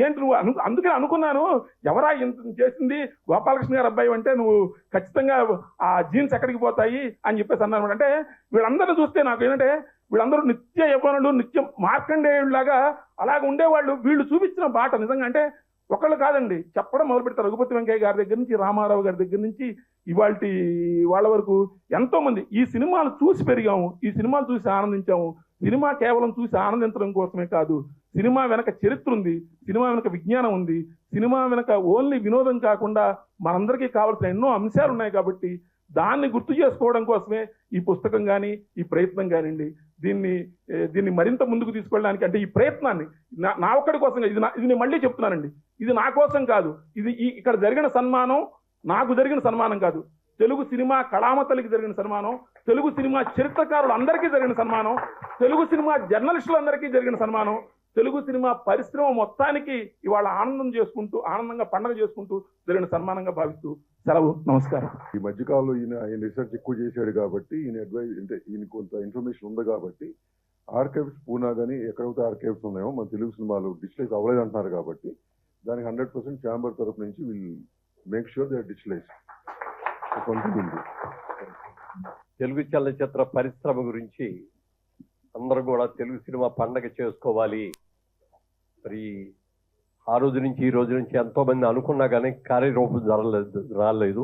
ఏంటి నువ్వు అందుకే అనుకున్నాను, ఎవరా ఇంత చేసింది గోపాలకృష్ణ గారు అబ్బాయి అంటే నువ్వు ఖచ్చితంగా ఆ జీన్స్ ఎక్కడికి పోతాయి అని చెప్పేసి అన్నారు. అంటే వీళ్ళందరినీ చూస్తే నాకు ఏంటంటే వీళ్ళందరూ నిత్య యవ్వనులు, నిత్యం మార్కండేయులాగా అలాగ ఉండేవాళ్ళు. వీళ్ళు చూపించిన బాట నిజంగా అంటే ఒకళ్ళు కాదండి, చెప్పడం మొదలు పెడతారు. రఘుపతి వెంకయ్య గారి దగ్గర నుంచి, రామారావు గారి దగ్గర నుంచి ఇవాల్టి వాళ్ళ వరకు ఎంతో మంది ఈ సినిమాలు చూసి పెరిగాము, ఈ సినిమాలు చూసి ఆనందించాము. సినిమా కేవలం చూసి ఆనందించడం కోసమే కాదు, సినిమా వెనక చరిత్ర ఉంది, సినిమా వెనక విజ్ఞానం ఉంది, సినిమా వెనక ఓన్లీ వినోదం కాకుండా మనందరికీ కావాల్సిన ఎన్నో అంశాలు ఉన్నాయి. కాబట్టి దాన్ని గుర్తు చేసుకోవడం కోసమే ఈ పుస్తకం కానీ ఈ ప్రయత్నం కానివ్వండి. దీన్ని మరింత ముందుకు తీసుకెళ్ళడానికి అంటే ఈ ప్రయత్నాన్ని నా ఒక్కడి కోసం ఇది నేను మళ్ళీ చెప్తున్నానండి, ఇది నా కోసం కాదు, ఇది ఇక్కడ జరిగిన సన్మానం నాకు జరిగిన సన్మానం కాదు, తెలుగు సినిమా కళామతలికి జరిగిన సన్మానం, తెలుగు సినిమా చరిత్రకారులు అందరికీ జరిగిన సన్మానం, తెలుగు సినిమా జర్నలిస్టులందరికీ జరిగిన సన్మానం, తెలుగు సినిమా పరిశ్రమ మొత్తానికి ఇవాళ ఆనందంగా పండగ చేసుకుంటూ జరిగిన సన్మానంగా భావిస్తూ సెలవు, నమస్కారం. ఈ మధ్యకాలంలో ఆయన రీసెర్చ్ ఎక్కువ చేశాడు కాబట్టి ఈయన అడ్వైజ్ అంటే ఈయన కొంత ఇన్ఫర్మేషన్ ఉంది కాబట్టి ఆర్కైవ్స్ పూనా కానీ ఎక్కడైతే ఆర్కైవ్స్ ఉన్నాయో మన తెలుగు సినిమాలు డిజిటలైజ్ అవ్వలేదు అంటున్నారు కాబట్టి దానికి 100% ఛాంబర్ తరఫు నుంచి will make sure they are digitalize. Telugu చలనచిత్ర పరిశ్రమ గురించి అందరూ కూడా తెలుగు సినిమా పండగ చేసుకోవాలి. మరి ఆ రోజు నుంచి ఈ రోజు నుంచి ఎంతో మంది అనుకున్నా కానీ కార్యరూపం రాలేదు.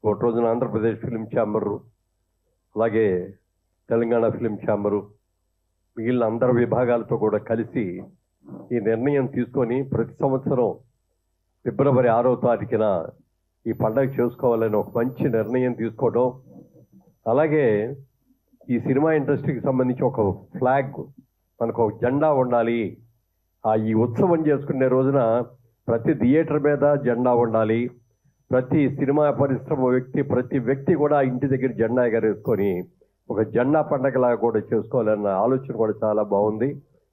ఒక రోజున ఆంధ్రప్రదేశ్ ఫిలిం ఛాంబరు, అలాగే తెలంగాణ ఫిలిం ఛాంబరు, మిగిలిన అందరి విభాగాలతో కూడా కలిసి ఈ నిర్ణయం తీసుకొని ప్రతి సంవత్సరం ఫిబ్రవరి 6వ తారీఖున ఈ పండగ చేసుకోవాలని ఒక మంచి నిర్ణయం తీసుకోవడం, అలాగే ఈ సినిమా ఇండస్ట్రీకి సంబంధించి ఒక ఫ్లాగ్, మనకు ఒక జెండా ఉండాలి. ఈ ఉత్సవం చేసుకునే రోజున ప్రతి థియేటర్ మీద జెండా ఉండాలి. ప్రతి సినిమా పరిశ్రమ ప్రతి వ్యక్తి కూడా ఇంటి దగ్గర జెండా ఎగరేసుకొని ఒక జెండా పండగలాగా కూడా చేసుకోవాలన్న ఆలోచన కూడా చాలా బాగుంది.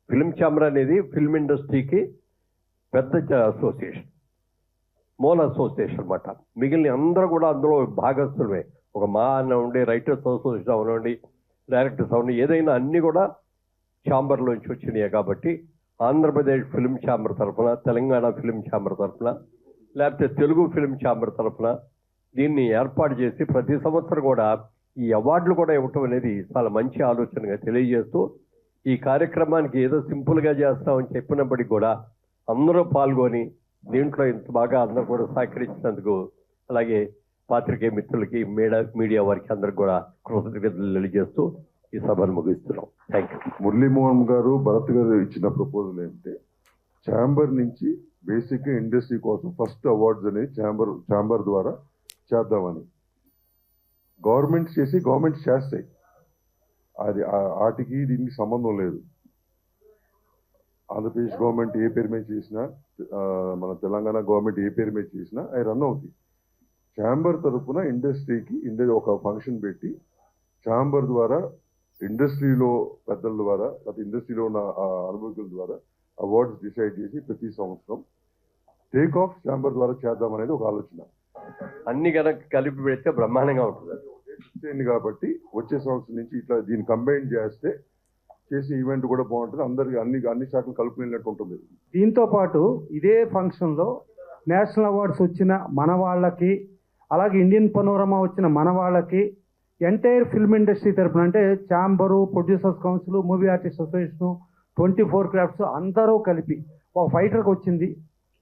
ఫిల్మ్ ఛాంబర్ అనేది ఫిల్మ్ ఇండస్ట్రీకి పెద్ద అసోసియేషన్, మూల అసోసియేషన్ అన్నమాట. మిగిలిన అందరూ కూడా అందులో భాగస్తులమే. ఒక మా అన్న ఉండి రైటర్స్ అసోసియేషన్ అవనండి, డైరెక్టర్స్ అవన్నీ, ఏదైనా అన్నీ కూడా ఛాంబర్లోంచి వచ్చినాయి. కాబట్టి ఆంధ్రప్రదేశ్ ఫిల్మ్ ఛాంబర్ తరఫున, తెలంగాణ ఫిల్మ్ ఛాంబర్ తరఫున, లేకపోతే తెలుగు ఫిల్మ్ ఛాంబర్ తరఫున దీన్ని ఏర్పాటు చేసి ప్రతి సంవత్సరం కూడా ఈ అవార్డులు కూడా ఇవ్వటం అనేది చాలా మంచి ఆలోచనగా తెలియజేస్తూ, ఈ కార్యక్రమానికి ఏదో సింపుల్గా చేస్తామని చెప్పినప్పటికీ కూడా అందరూ పాల్గొని దీంట్లో ఇంత బాగా అందరూ కూడా సహకరించినందుకు, అలాగే పాత్రికేయ మిత్రులకి, మీడియా వారికి అందరికి కూడా కృతజ్ఞతలు తెలియజేస్తూ ఈ సభను ముగిస్తున్నాం. Thank you. మురళీమోహన్ గారు, భరత్ గారు ఇచ్చిన ప్రపోజల్ ఏంటంటే ఛాంబర్ నుంచి బేసిక్గా ఇండస్ట్రీ కోసం ఫస్ట్ అవార్డ్స్ అనేది ఛాంబర్ ద్వారా చేద్దామని. గవర్నమెంట్స్ చేస్తాయి, అది వాటికి దీనికి సంబంధం లేదు. ఆంధ్రప్రదేశ్ గవర్నమెంట్ ఏ పేరు మీద చేసినా, మన తెలంగాణ గవర్నమెంట్ ఏ పేరు మీద చేసినా అవి రన్ అవుతాయి. ఛాంబర్ తరఫున ఇండస్ట్రీకి ఒక ఫంక్షన్ పెట్టి ఛాంబర్ ద్వారా ఇండస్ట్రీలో పెద్దల ద్వారా లేదా ఇండస్ట్రీలో ఉన్న అనుభవకుల ద్వారా అవార్డ్స్ డిసైడ్ చేసి ప్రతి సంవత్సరం టేక్ ఆఫ్ ఛాంబర్ ద్వారా చేద్దామనేది ఒక ఆలోచన. అన్ని కనుక కలిపి పెడితే బ్రహ్మాండంగా ఉంటుంది కాబట్టి వచ్చే సంవత్సరం నుంచి ఇట్లా దీన్ని కంబైన్ చేస్తే చేసే ఈవెంట్ కూడా బాగుంటుంది. అందరికి అన్ని శాఖలు కలుపుకునేటట్టు ఉంటుంది. దీంతో పాటు ఇదే ఫంక్షన్లో నేషనల్ అవార్డ్స్ వచ్చిన మన వాళ్ళకి, అలాగే ఇండియన్ పనోరమా వచ్చిన మన వాళ్ళకి, ఎంటైర్ ఫిల్మ్ ఇండస్ట్రీ తరపున అంటే chamber, producers council, movie artist association, 24 crafts అందరూ కలిపి ఒక ఫైటర్కి వచ్చింది,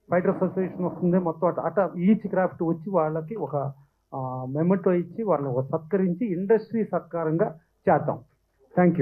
ఫైటర్స్ అసోసియేషన్ వస్తుంది, మొత్తం అట్లా ఈచ్ క్రాఫ్ట్ వచ్చి వాళ్ళకి ఒక మెమెంటో ఇచ్చి వాళ్ళని ఒక సత్కరించి ఇండస్ట్రీ సత్కారంగా చేద్దాం. Thank you.